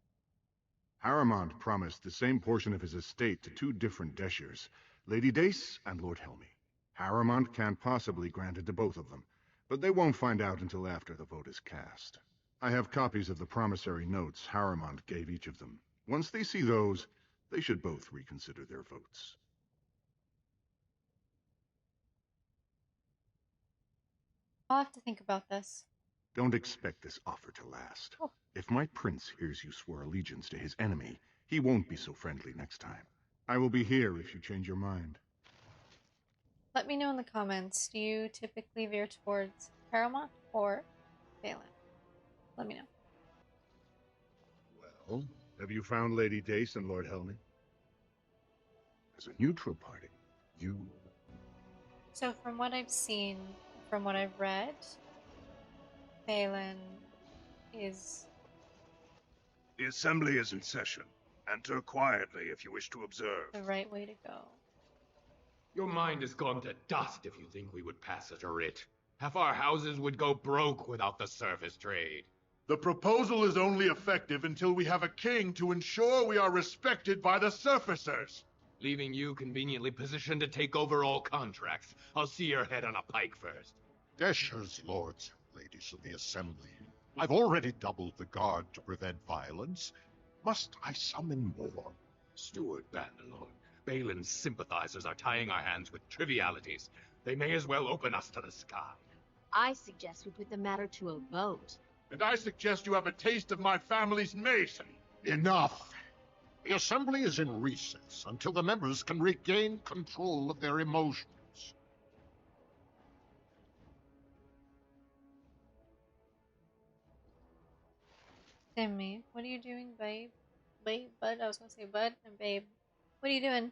Harrimont promised the same portion of his estate to two different Deshers, Lady Dace and Lord Helmy. Harrimont can't possibly grant it to both of them, but they won't find out until after the vote is cast. I have copies of the promissory notes Harrimont gave each of them. Once they see those, they should both reconsider their votes. I'll have to think about this. Don't expect this offer to last. Oh. If my prince hears you swore allegiance to his enemy, he won't be so friendly next time. I will be here if you change your mind. Let me know in the comments. Do you typically veer towards Paramount or Balin? Let me know. Well, have you found Lady Dace and Lord Helmy? As a neutral party, you... So from what I've seen, from what I've read, Balin is... The assembly is in session. Enter quietly if you wish to observe. the right way to go. Your mind has gone to dust if you think we would pass such a writ. Half our houses would go broke without the service trade. The proposal is only effective until we have a king to ensure we are respected by the surfacers. Leaving you conveniently positioned to take over all contracts. I'll see your head on a pike first. Deshers, lords, ladies of the assembly. I've already doubled the guard to prevent violence. Must I summon more? Steward Bannerlord, Balin's sympathizers are tying our hands with trivialities. They may as well open us to the sky. I suggest we put the matter to a vote. And I suggest you have a taste of my family's mace. Enough! The assembly is in recess until the members can regain control of their emotions. Timmy, what are you doing, babe? Babe, bud? I was gonna say bud and babe. What are you doing?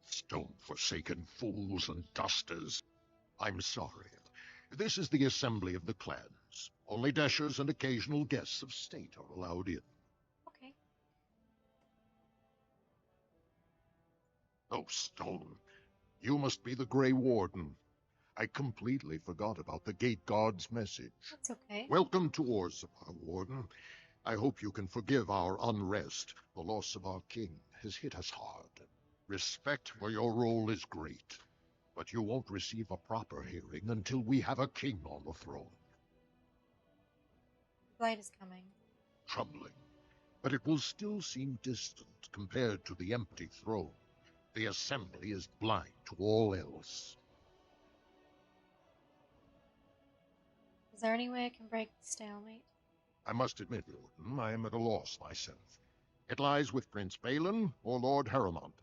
Stone-forsaken fools and dusters. I'm sorry. This is the assembly of the clans. Only Deshers and occasional guests of state are allowed in. Okay. Oh, Stone, you must be the Grey Warden. I completely forgot about the Gate Guard's message. That's okay. Welcome to Orzammar, Warden. I hope you can forgive our unrest. The loss of our king has hit us hard. Respect for your role is great, but you won't receive a proper hearing until we have a king on the throne. Light is coming. Troubling, but it will still seem distant compared to the empty throne. The assembly is blind to all else. Is there any way I can break the stalemate? I must admit, Warden, I am at a loss myself. It lies with Prince Balin or Lord Harrimont.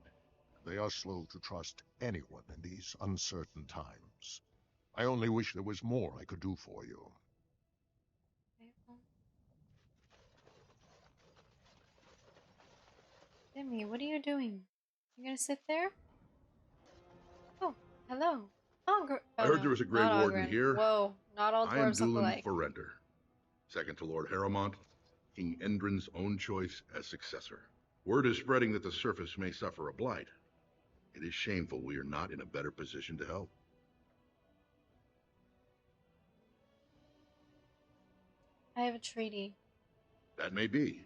They are slow to trust anyone in these uncertain times. I only wish there was more I could do for you. Timmy, what are you doing? You gonna sit there? Oh, hello. I heard there was a Grey Warden here. Whoa, not all I am dwarves look Dulin alike. Forrender, second to Lord Harrimont, King Endrin's own choice as successor. Word is spreading that the surface may suffer a blight. It is shameful we are not in a better position to help. I have a treaty. That may be,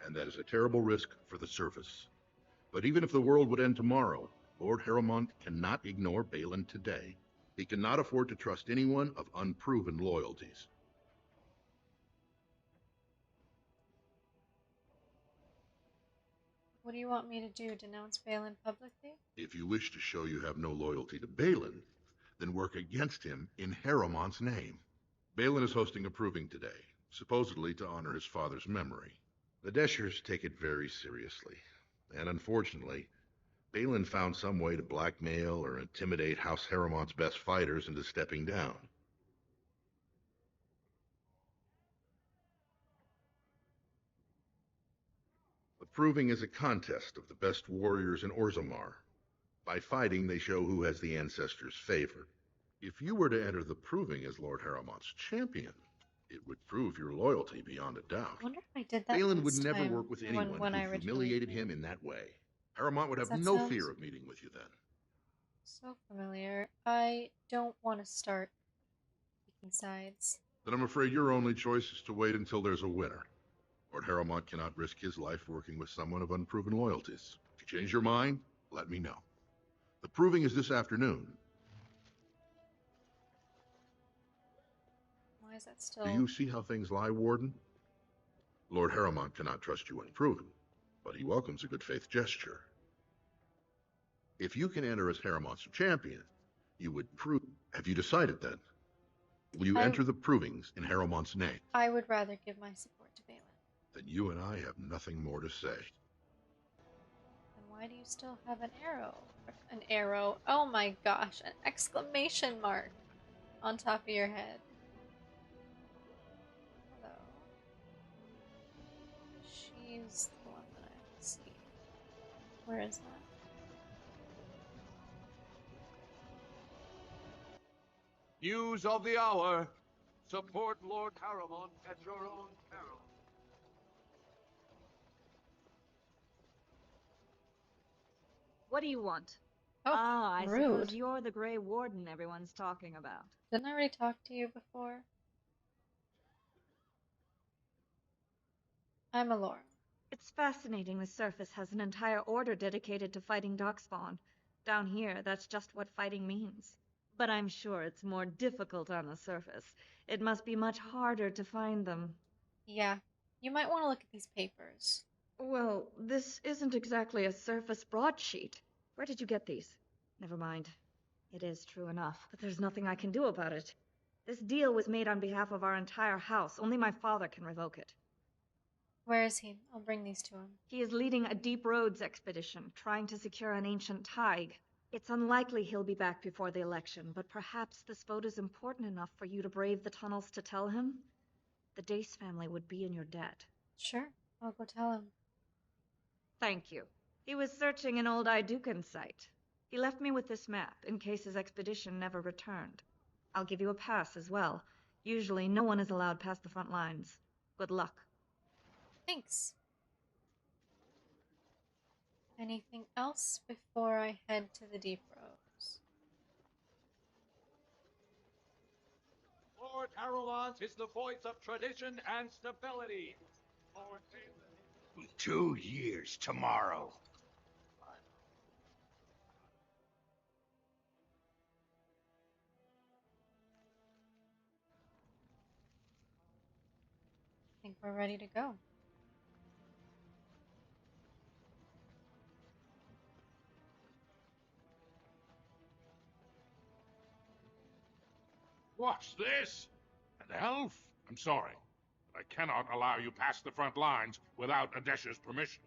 and that is a terrible risk for the surface. But even if the world would end tomorrow, Lord Harrowmont cannot ignore Balin today. He cannot afford to trust anyone of unproven loyalties. What do you want me to do? Denounce Balin publicly? If you wish to show you have no loyalty to Balin, then work against him in Harrowmont's name. Balin is hosting a proving today, supposedly to honor his father's memory. The Deshers take it very seriously, and unfortunately, Balin found some way to blackmail or intimidate House Harrowmont's best fighters into stepping down. The proving is a contest of the best warriors in Orzammar. By fighting, they show who has the ancestors' favor. If you were to enter the proving as Lord Harrowmont's champion, it would prove your loyalty beyond a doubt. I wonder if I did that Balin would last never time work with anyone when who I originally humiliated played. him in that way. Harrowmont would have That no sounds fear of meeting with you then. so familiar. I don't want to start picking sides. Then I'm afraid your only choice is to wait until there's a winner. Lord Harrowmont cannot risk his life working with someone of unproven loyalties. If you change your mind, let me know. The proving is this afternoon. Why is that still... Do you see how things lie, Warden? Lord Harrowmont cannot trust you unproven, but he welcomes a good faith gesture. If you can enter as Harrowmont's champion, you would prove... Have you decided then? Will you enter the provings in Harrowmont's name? I would rather give my support to Balin. Then you and I have nothing more to say. Then why do you still have an arrow? An arrow. Oh my gosh, an exclamation mark on top of your head. Hello. She's the one that I have to see. Where is that? News of the hour. Support Lord Harrowmont at your own peril. What do you want? Oh, I rude. suppose you're the Grey Warden everyone's talking about. Didn't I already talk to you before? I'm Alora. It's fascinating the surface has an entire order dedicated to fighting darkspawn. Down here, that's just what fighting means. But I'm sure it's more difficult on the surface. It must be much harder to find them. Yeah, you might want to look at these papers. Well, this isn't exactly a surface broadsheet. Where did you get these? Never mind. It is true enough, but there's nothing I can do about it. This deal was made on behalf of our entire house. Only my father can revoke it. Where is he? I'll bring these to him. He is leading a deep roads expedition, trying to secure an ancient thaig. It's unlikely he'll be back before the election, but perhaps this vote is important enough for you to brave the tunnels to tell him? The Dace family would be in your debt. Sure, I'll go tell him. Thank you. He was searching an old Idukan site. He left me with this map, in case his expedition never returned. I'll give you a pass as well. Usually no one is allowed past the front lines. Good luck. Thanks. Anything else before I head to the deep roads? Lord Harrowmont is the voice of tradition and stability. 2 years tomorrow. I think we're ready to go. What's this? An elf? I'm sorry, but I cannot allow you past the front lines without Adesha's permission.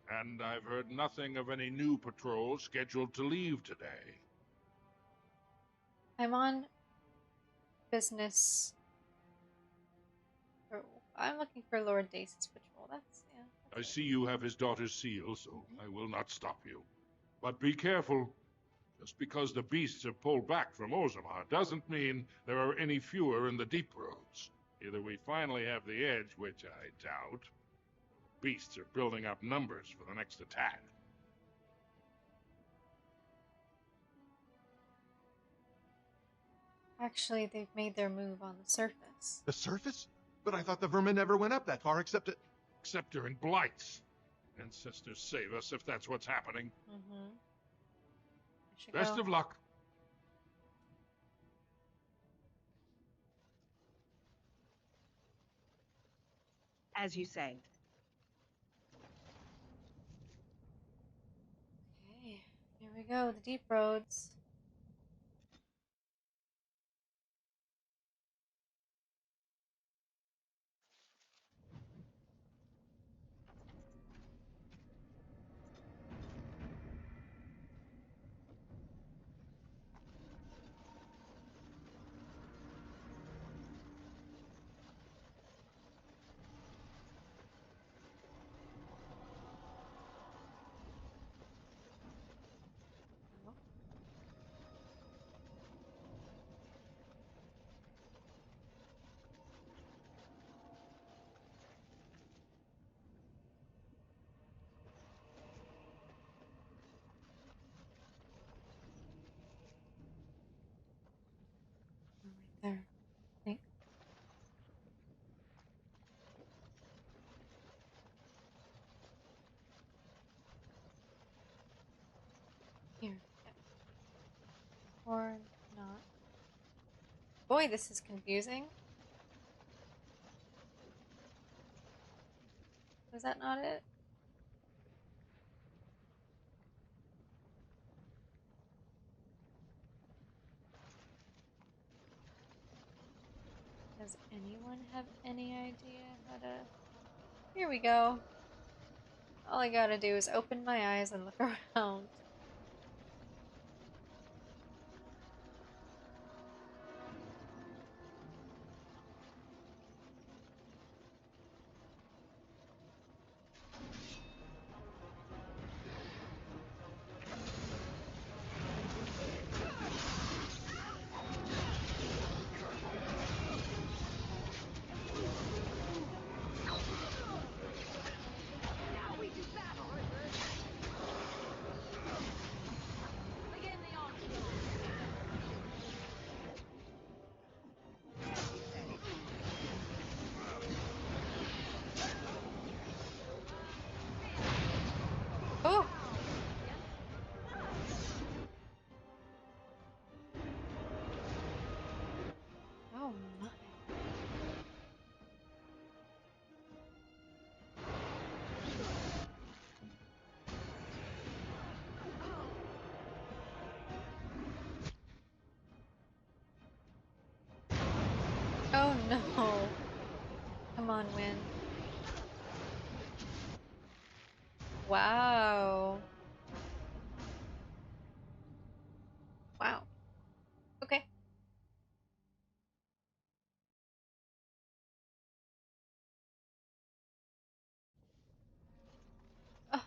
And I've heard nothing of any new patrols scheduled to leave today. I'm on business. I'm looking for Lord Dace's patrol. That's I see you have his daughter's seal, so I will not stop you. But be careful. Just because the beasts have pulled back from Orzammar doesn't mean there are any fewer in the deep roads. Either we finally have the edge, which I doubt, or beasts are building up numbers for the next attack. Actually, they've made their move on the surface. The surface? But I thought the vermin never went up that far except during blights. Ancestors save us if that's what's happening. Best of luck. As you say. Okay, here we go, the deep roads. Right there, I think. Here, yep. Or not. Boy, this is confusing. Was that not it? Does anyone have any idea how to... Here we go. All I gotta do is open my eyes and look around. Oh! Oh my. Oh no. Come on, win. Wow. Wow. Okay. Oh.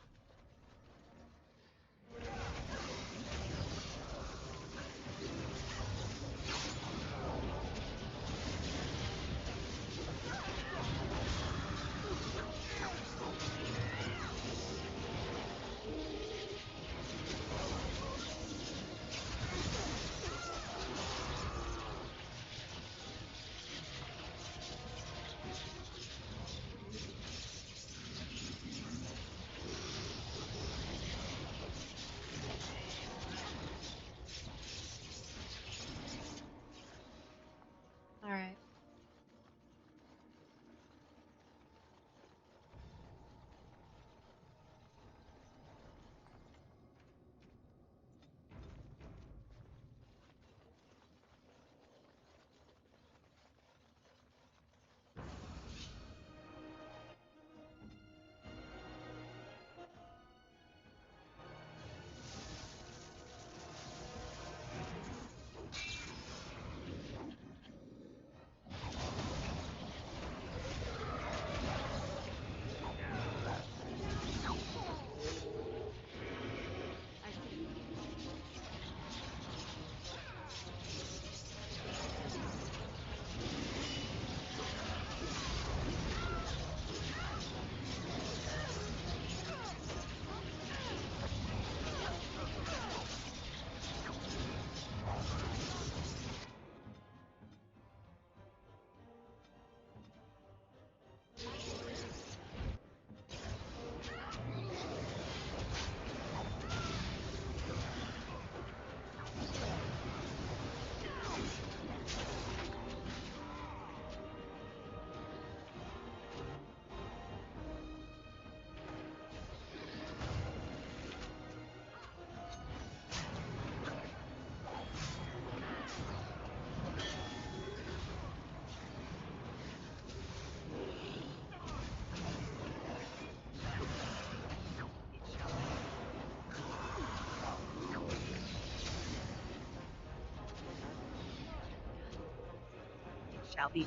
shall be.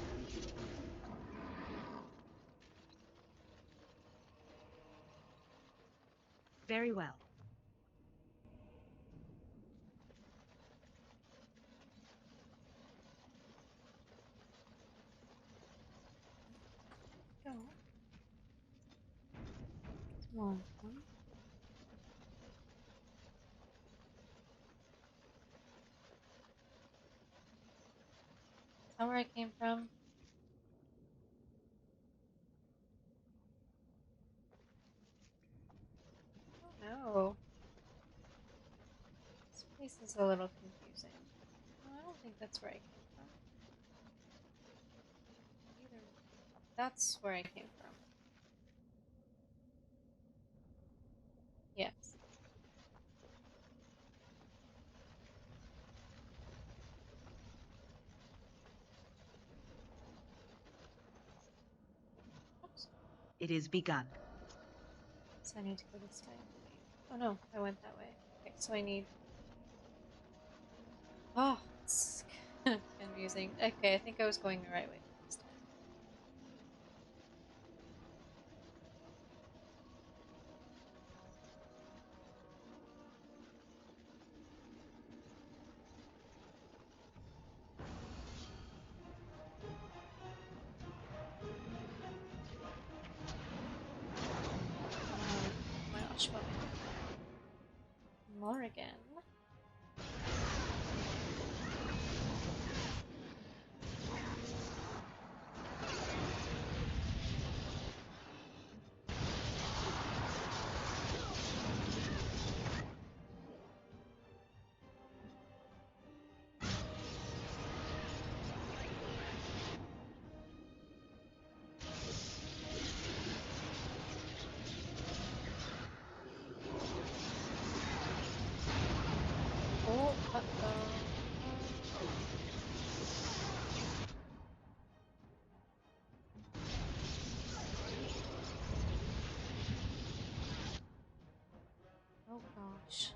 Very well. Go. Come on. Is that where I came from? No. This place is a little confusing. No, I don't think that's where I came from. Either. That's where I came from. Yes. Oops. It is begun. So I need to go this way, I believe. Oh no, I went that way. Okay, so I need... Oh, it's confusing. Okay, I think I was going the right way this time. Oh my gosh, what? Morrigan. Oh, uh-oh. Oh gosh.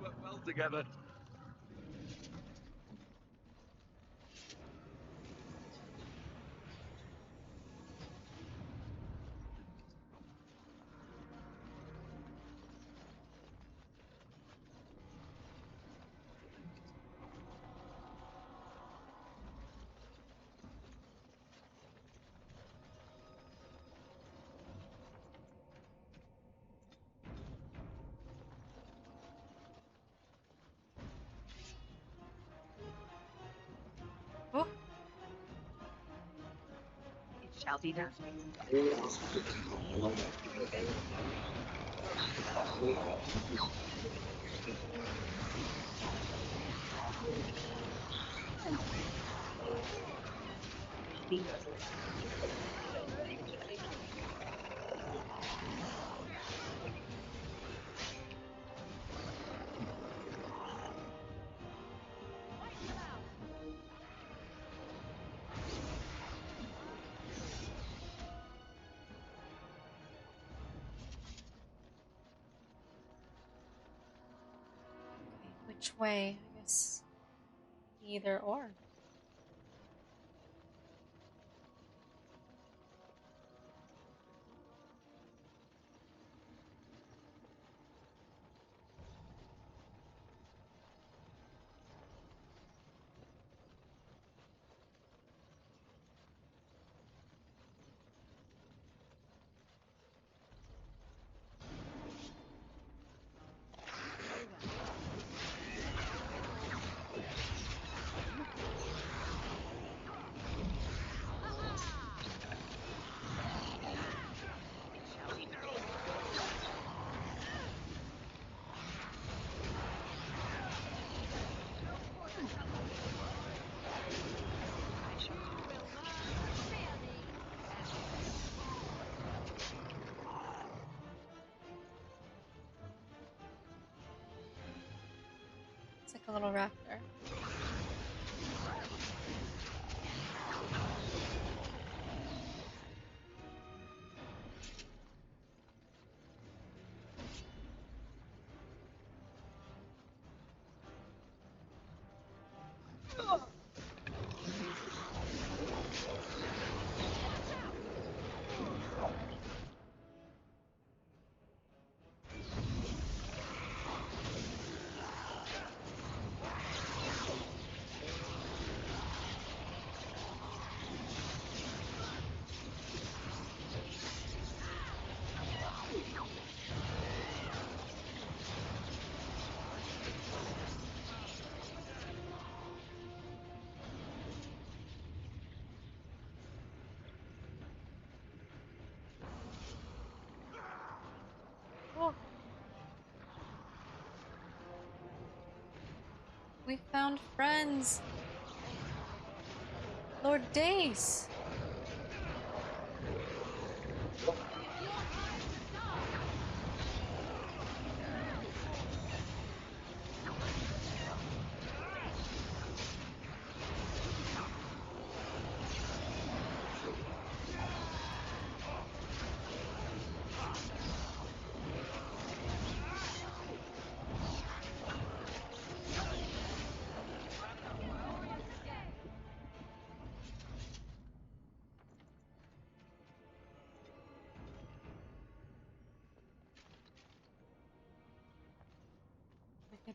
We work well together. Oh. It shall be done. Okay, which way? I guess either or. A little raptor. Oh. We found friends. Lord Dace.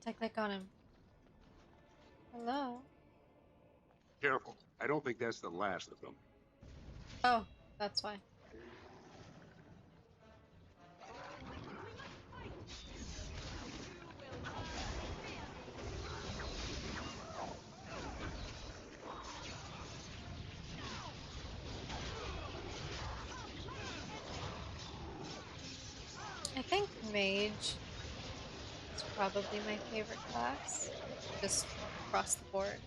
I click on him. Hello? Careful. I don't think that's the last of them. Oh, that's why. I think Mage is probably my favorite class, just across the board.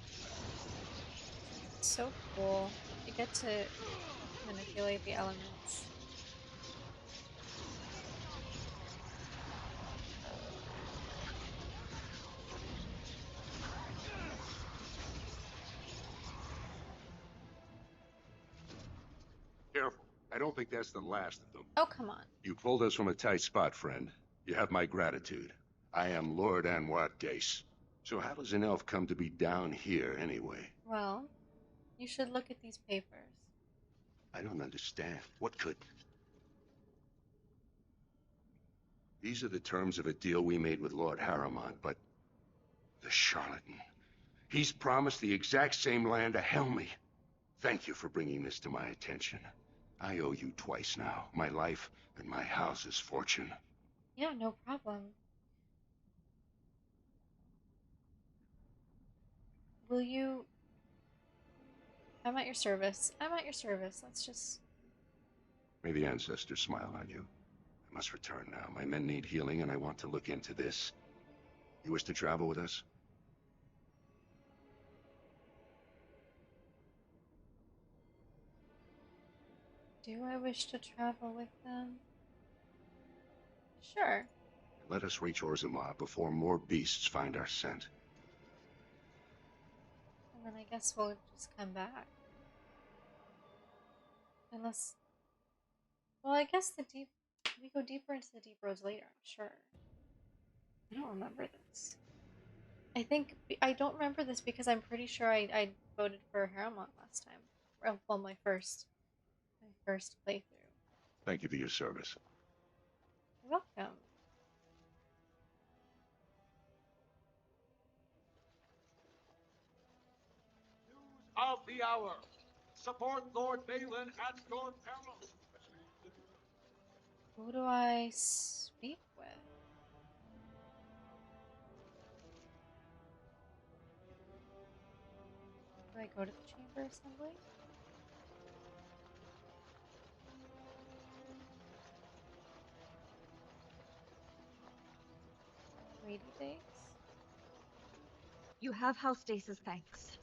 It's so cool. You get to manipulate the elements. Careful. I don't think that's the last of them. Oh, come on. You pulled us from a tight spot, friend. You have my gratitude. I am Lord Anwar Dace. So how does an elf come to be down here anyway? Well, you should look at these papers. I don't understand. What could... These are the terms of a deal we made with Lord Harrimont, but... the charlatan. He's promised the exact same land to Helmy. Thank you for bringing this to my attention. I owe you twice now. My life and my house's fortune. Yeah, no problem. Will you... I'm at your service. I'm at your service. Let's just... May the ancestors smile on you. I must return now. My men need healing, and I want to look into this. You wish to travel with us? Do I wish to travel with them? Sure. Let us reach Orzammar before more beasts find our scent. And then I guess we'll just come back. Unless... Well, I guess we go deeper into the deep roads later, I'm sure. I don't remember this. I don't remember this because I'm pretty sure I voted for Harrimont last time. Well, my first playthrough. Thank you for your service. You're welcome. Of the hour. Support Lord Balin and Lord Peril. Who do I speak with? Do I go to the Chamber Assembly? Lady Dace? You have House Dace's thanks.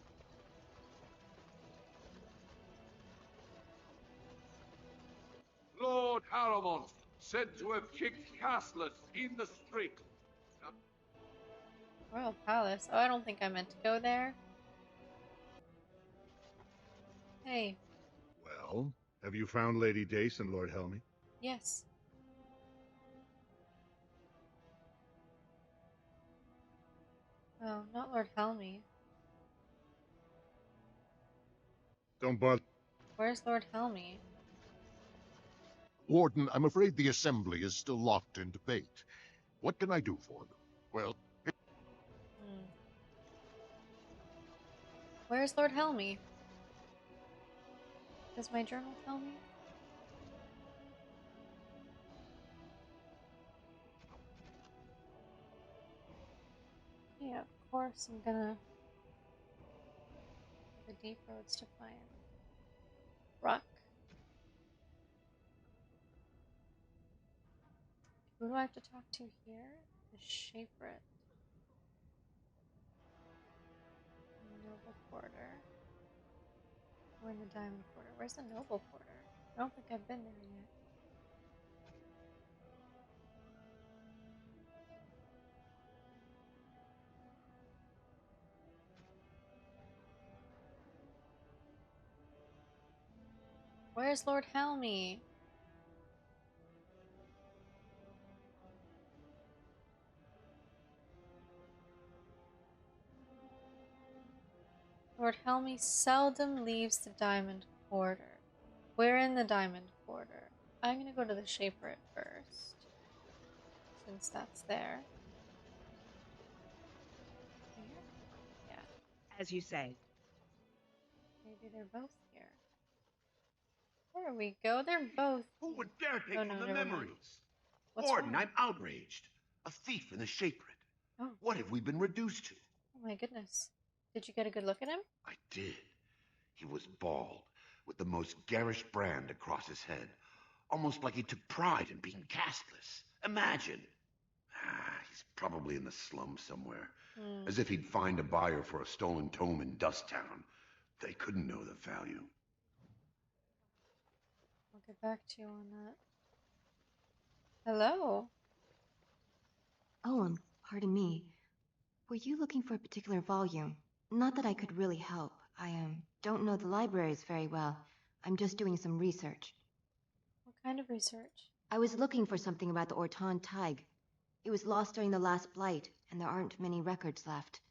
Lord Harrimont, said to have kicked castless in the street. Royal Palace. Oh, I don't think I meant to go there. Hey. Well, have you found Lady Dace and Lord Helmy? Yes. Oh, not Lord Helmy. Don't bother. Where's Lord Helmy? Warden, I'm afraid the Assembly is still locked in debate. What can I do for them? Well... Where's Lord Helmy? Does my journal tell me? Yeah, of course I'm gonna... the deep roads to find Rock. Who do I have to talk to here? The Shaperit. Noble Quarter. We're in the Diamond Quarter. Where's the Noble Quarter? I don't think I've been there yet. Where's Lord Helmy? Lord Helmy seldom leaves the Diamond Quarter. We're in the Diamond Quarter. I'm gonna go to the Shaperit first, since that's there. Yeah. As you say. Maybe they're both here. There we go. They're both. Who would dare take Oh, no, from the never mind. memories? What's Warden, wrong? I'm outraged. A thief in the Shaperit. Oh. What have we been reduced to? Oh my goodness. Did you get a good look at him? I did. He was bald, with the most garish brand across his head. Almost like he took pride in being castless. Imagine. He's probably in the slums somewhere. As if he'd find a buyer for a stolen tome in Dust Town. They couldn't know the value. I'll get back to you on that. Hello. Oh, pardon me. Were you looking for a particular volume? Not that I could really help. I don't know the libraries very well. I'm just doing some research. What kind of research? I was looking for something about the Orton Tig. It was lost during the last blight, and there aren't many records left.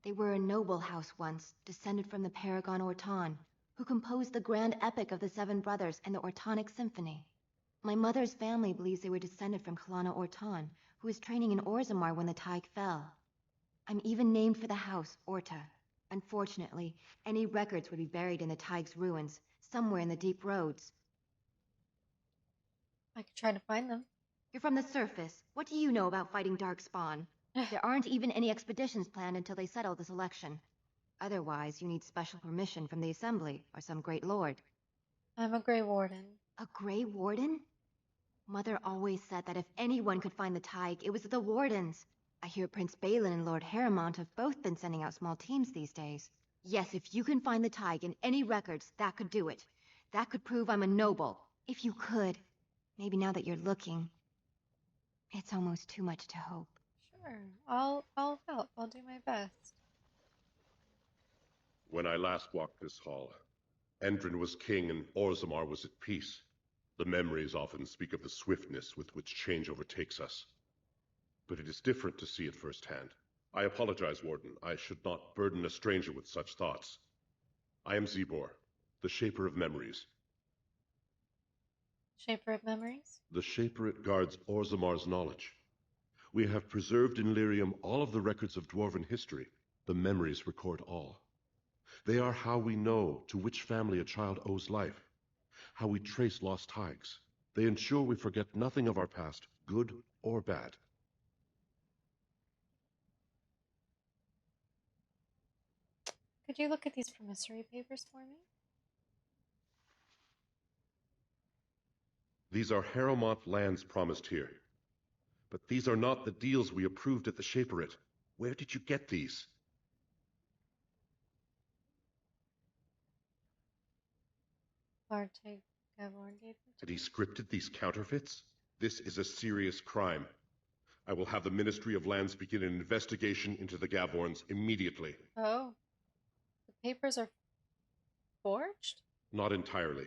They were a noble house once, descended from the Paragon Orton, who composed the grand epic of the Seven Brothers and the Ortonic Symphony. My mother's family believes they were descended from Kalana Orton, who was training in Orzammar when the Tig fell. I'm even named for the house, Orta. Unfortunately, any records would be buried in the Tig's ruins, somewhere in the deep roads. I could try to find them. You're from the surface. What do you know about fighting Darkspawn? There aren't even any expeditions planned until they settle this election. Otherwise, you need special permission from the Assembly or some great lord. I'm a Grey Warden. A Grey Warden? Mother always said that if anyone could find the Tig, it was the Wardens. I hear Prince Balin and Lord Harrowmont have both been sending out small teams these days. Yes, if you can find the Tig in any records, that could do it. That could prove I'm a noble. If you could. Maybe now that you're looking. It's almost too much to hope. Sure. I'll help. I'll do my best. When I last walked this hall, Endrin was king and Orzammar was at peace. The memories often speak of the swiftness with which change overtakes us. But it is different to see it firsthand. I apologize, Warden. I should not burden a stranger with such thoughts. I am Zebor, the Shaper of Memories. Shaper of Memories? The Shaperit guards Orzammar's knowledge. We have preserved in Lyrium all of the records of Dwarven history. The memories record all. They are how we know to which family a child owes life, how we trace lost Tigs. They ensure we forget nothing of our past, good or bad. Could you look at these promissory papers for me? These are Harrowmont lands promised here. But these are not the deals we approved at the Shaperit. Where did you get these? Bartek Gavorn gave them. Had he scripted these counterfeits? This is a serious crime. I will have the Ministry of Lands begin an investigation into the Gavorns immediately. Oh. The papers are forged? Not entirely.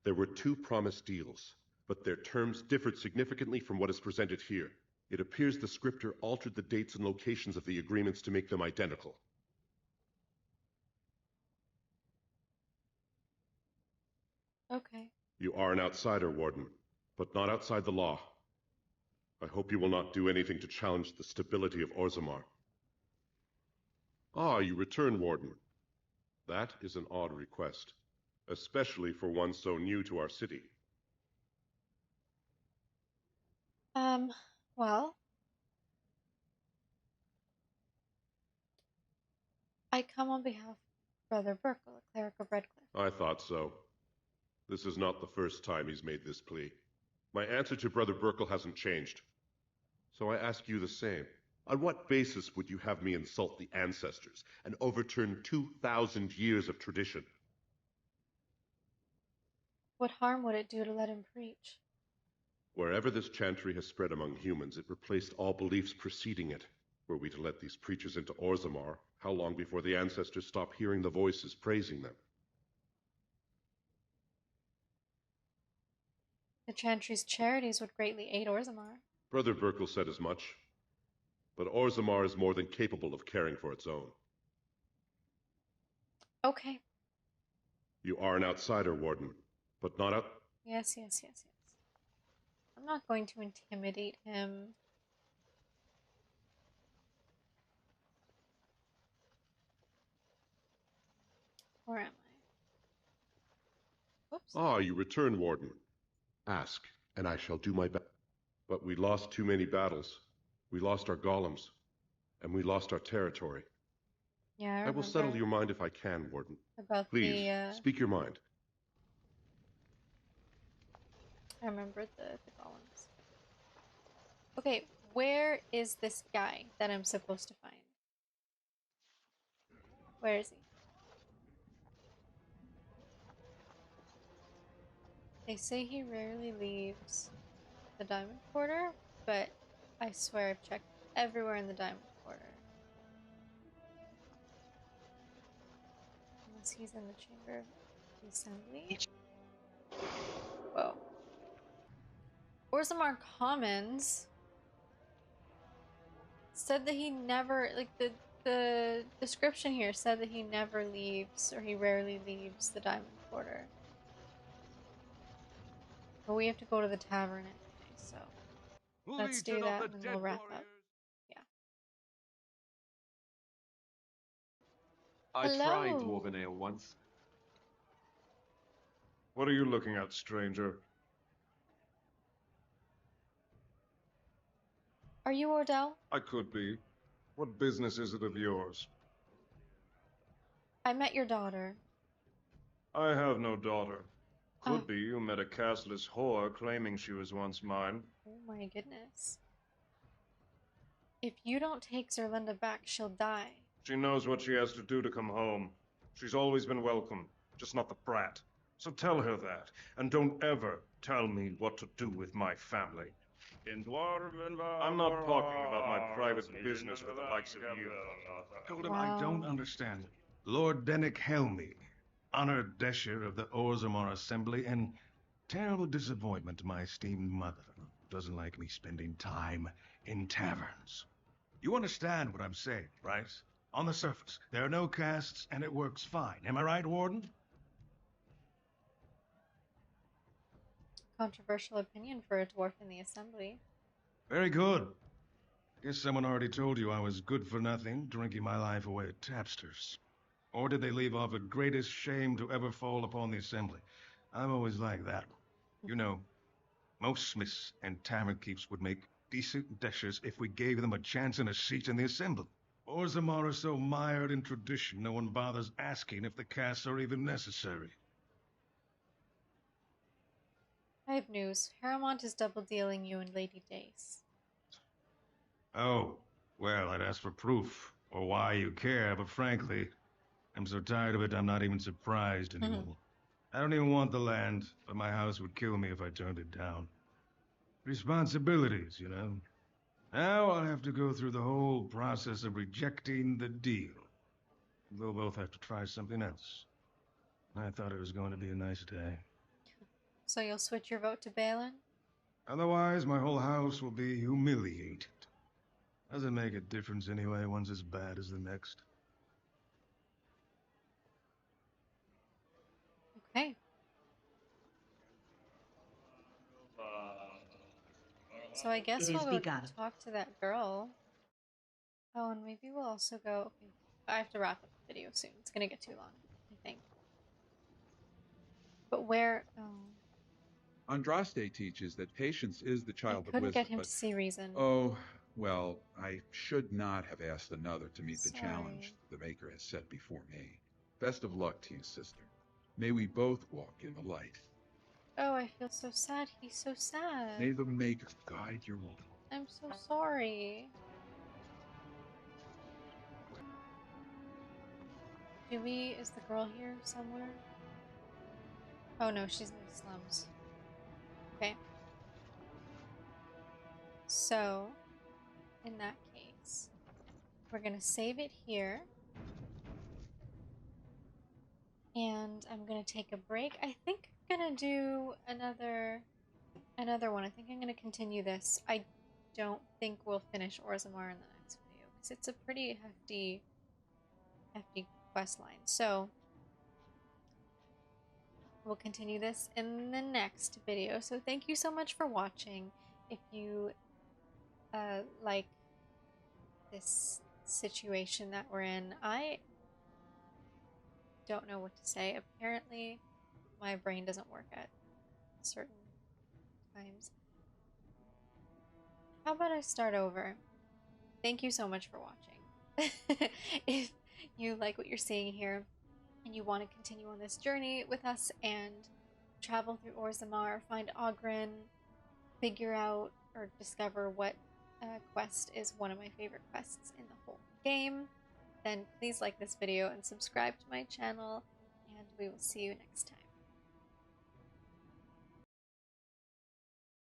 There were 2 promised deals, but their terms differed significantly from what is presented here. It appears the scripter altered the dates and locations of the agreements to make them identical. Okay. You are an outsider, Warden, but not outside the law. I hope you will not do anything to challenge the stability of Orzammar. Ah, you return, Warden. That is an odd request, especially for one so new to our city. Well, I come on behalf of Brother Burkle, a cleric of Redcliffe. I thought so. This is not the first time he's made this plea. My answer to Brother Burkle hasn't changed. So I ask you the same. On what basis would you have me insult the ancestors and overturn 2,000 years of tradition? What harm would it do to let him preach? Wherever this chantry has spread among humans, it replaced all beliefs preceding it. Were we to let these preachers into Orzammar, how long before the ancestors stop hearing the voices praising them? The chantry's charities would greatly aid Orzammar. Brother Burkle said as much. But Orzammar is more than capable of caring for its own. Okay. You are an outsider, Warden, but not out... Yes. I'm not going to intimidate him. Or am I? Oops. Ah, you return, Warden. Ask, and I shall do my best. But we lost too many battles. We lost our golems. And we lost our territory. Yeah, I will settle your mind if I can, Warden. About Please, speak your mind. I remember the golems. Okay, where is this guy that I'm supposed to find? Where is he? They say he rarely leaves the Diamond Quarter, but I swear I've checked everywhere in the Diamond Quarter. Unless he's in the Chamber of the Assembly. Whoa. Orzammar Commons said that he never, like, the description here said that he never leaves, or he rarely leaves the Diamond Quarter. But we have to go to the tavern anyway, so let's do that and then we'll wrap up. Yeah. I tried Dwarven Ale once. What are you looking at, stranger? Are you Ordell? I could be. What business is it of yours? I met your daughter. I have no daughter. Could be you met a castless whore claiming she was once mine. Oh my goodness. If you don't take Zerlinda back, she'll die. She knows what she has to do to come home. She's always been welcome, just not the brat. So tell her that, and don't ever tell me what to do with my family. I'm not talking about my private business with the likes of you. Told him I don't understand. Lord Dennick Helmy, honored Desher of the Orzammar Assembly, and terrible disappointment to my esteemed mother, who doesn't like me spending time in taverns. You understand what I'm saying, right? On the surface, there are no castes, and it works fine. Am I right, Warden? Controversial opinion for a dwarf in the assembly. Very good. Guess someone already told you I was good for nothing, drinking my life away at tapsters. Or did they leave off at greatest shame to ever fall upon the assembly? I've always liked that. You know, most smiths and tavern keeps would make decent dishers if we gave them a chance and a seat in the assembly. Orzammar are so mired in tradition, no one bothers asking if the castes are even necessary. I have news. Harrowmont is double-dealing you and Lady Dace. Oh, well, I'd ask for proof, or why you care, but frankly, I'm so tired of it I'm not even surprised anymore. I don't even want the land, but my house would kill me if I turned it down. Responsibilities, you know. Now I'll have to go through the whole process of rejecting the deal. We'll both have to try something else. I thought it was going to be a nice day. So you'll switch your vote to Balin? Otherwise, my whole house will be humiliated. Doesn't make a difference anyway, one's as bad as the next. Okay. So I guess we'll go talk to that girl. Oh, and maybe we'll also go... Okay, I have to wrap up the video soon. It's gonna get too long, I think. But where... Oh... Andraste teaches that patience is the child of wisdom. I couldn't get him to see reason. Oh, well, I should not have asked another to meet the Sorry. challenge the Maker has set before me. Best of luck to you, sister. May we both walk in the light. Oh, I feel so sad. He's so sad. May the Maker guide your walk. I'm so sorry. Is the girl here somewhere? Oh no, she's in the slums. Okay. So, in that case, we're gonna save it here. And I'm gonna take a break. I think I'm gonna do another one. I think I'm gonna continue this. I don't think we'll finish Orzammar in the next video because it's a pretty hefty quest line. So we'll continue this in the next video. So thank you so much for watching. If you like this situation that we're in, I don't know what to say. Apparently my brain doesn't work at certain times. How about I start over? Thank you so much for watching. If you like what you're seeing here and you want to continue on this journey with us and travel through Orzammar, find Oghren, figure out or discover what quest is one of my favorite quests in the whole game, then please like this video and subscribe to my channel, and we will see you next time.